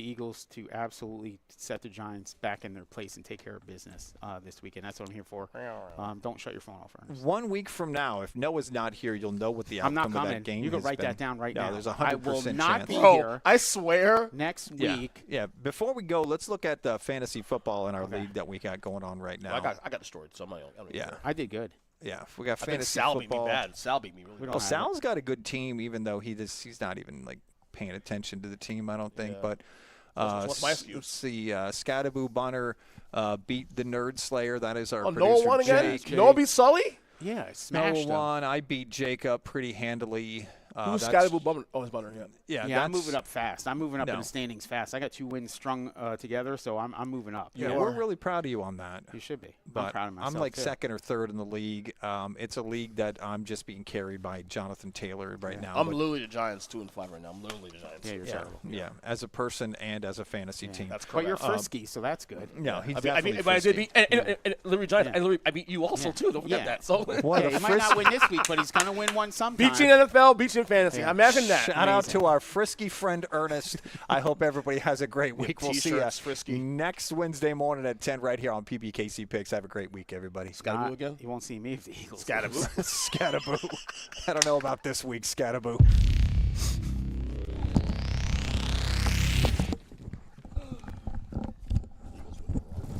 Eagles to absolutely set the Giants back in their place and take care of business this weekend. That's what I'm here for. Don't shut your phone off, Ernest. 1 week from now, if Noah's not here, you'll know what the outcome of that game is. You can write that down right now. There's a 100% I will not be chance. here. I swear. Next week. Yeah. Before we go, let's look at the fantasy football in our league that we got going on right now. I got destroyed, so I don't even care. I did good. Yeah, if we got fantasy Sal football. beat me bad. Sal beat me really bad. Well, Sal's got a good team, even though he's not even like paying attention to the team, I don't think. But what's my excuse? Let's see, Scadaboo Bunner beat the Nerd Slayer. That is our producer, Noah won again? Jake. Noah beat Sully? Yeah, smashed Noah won. I beat Jacob pretty handily. Who's Scadaboo Bunner? Oh, it's Bunner, Yeah, I'm moving up fast. I'm moving up in the standings fast. I got 2 wins strung together, so I'm moving up. Yeah, we're really proud of you on that. You should be. But I'm proud of myself, I'm like too. second or third in the league. It's a league that I'm just being carried by Jonathan Taylor right now. I'm literally the Giants 2-5 right now. I'm literally the Giants. Yeah, you're terrible. Yeah, as a person and as a fantasy team. That's correct. But you're frisky, so that's good. No, he's I definitely but I did frisky. beat and literally Giants. I beat you also too. Don't forget that. So He might not win this week, but he's going to win one sometime. beat you in NFL, beat you in fantasy. Imagine that. Shout out to our frisky friend Ernest. I hope everybody has a great week. We'll see you next Wednesday morning at 10 right here on PBKC Picks. Have a great week, everybody. Scadaboo again? You won't see me if the Eagles. Scadaboo. Scadaboo. I don't know about this week, Scadaboo.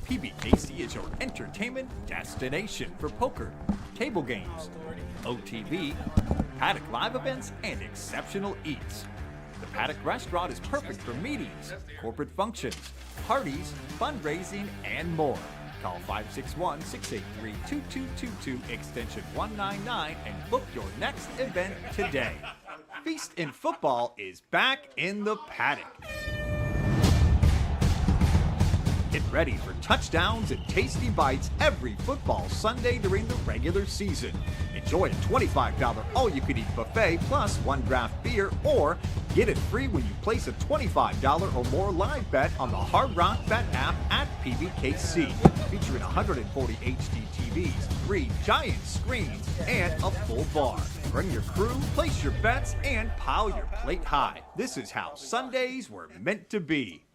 PBKC is your entertainment destination for poker, table games, OTB, Paddock live events, and exceptional eats. The Paddock Restaurant is perfect for meetings, corporate functions, parties, fundraising, and more. Call 561-683-2222, extension 199, and book your next event today. Feast in Football is back in the Paddock. Get ready for touchdowns and tasty bites every football Sunday during the regular season. Enjoy a $25 all-you-can-eat buffet plus 1 draft beer, or get it free when you place a $25 or more live bet on the Hard Rock Bet app at PBKC. Featuring 140 HD TVs, 3 giant screens, and a full bar. Bring your crew, place your bets, and pile your plate high. This is how Sundays were meant to be.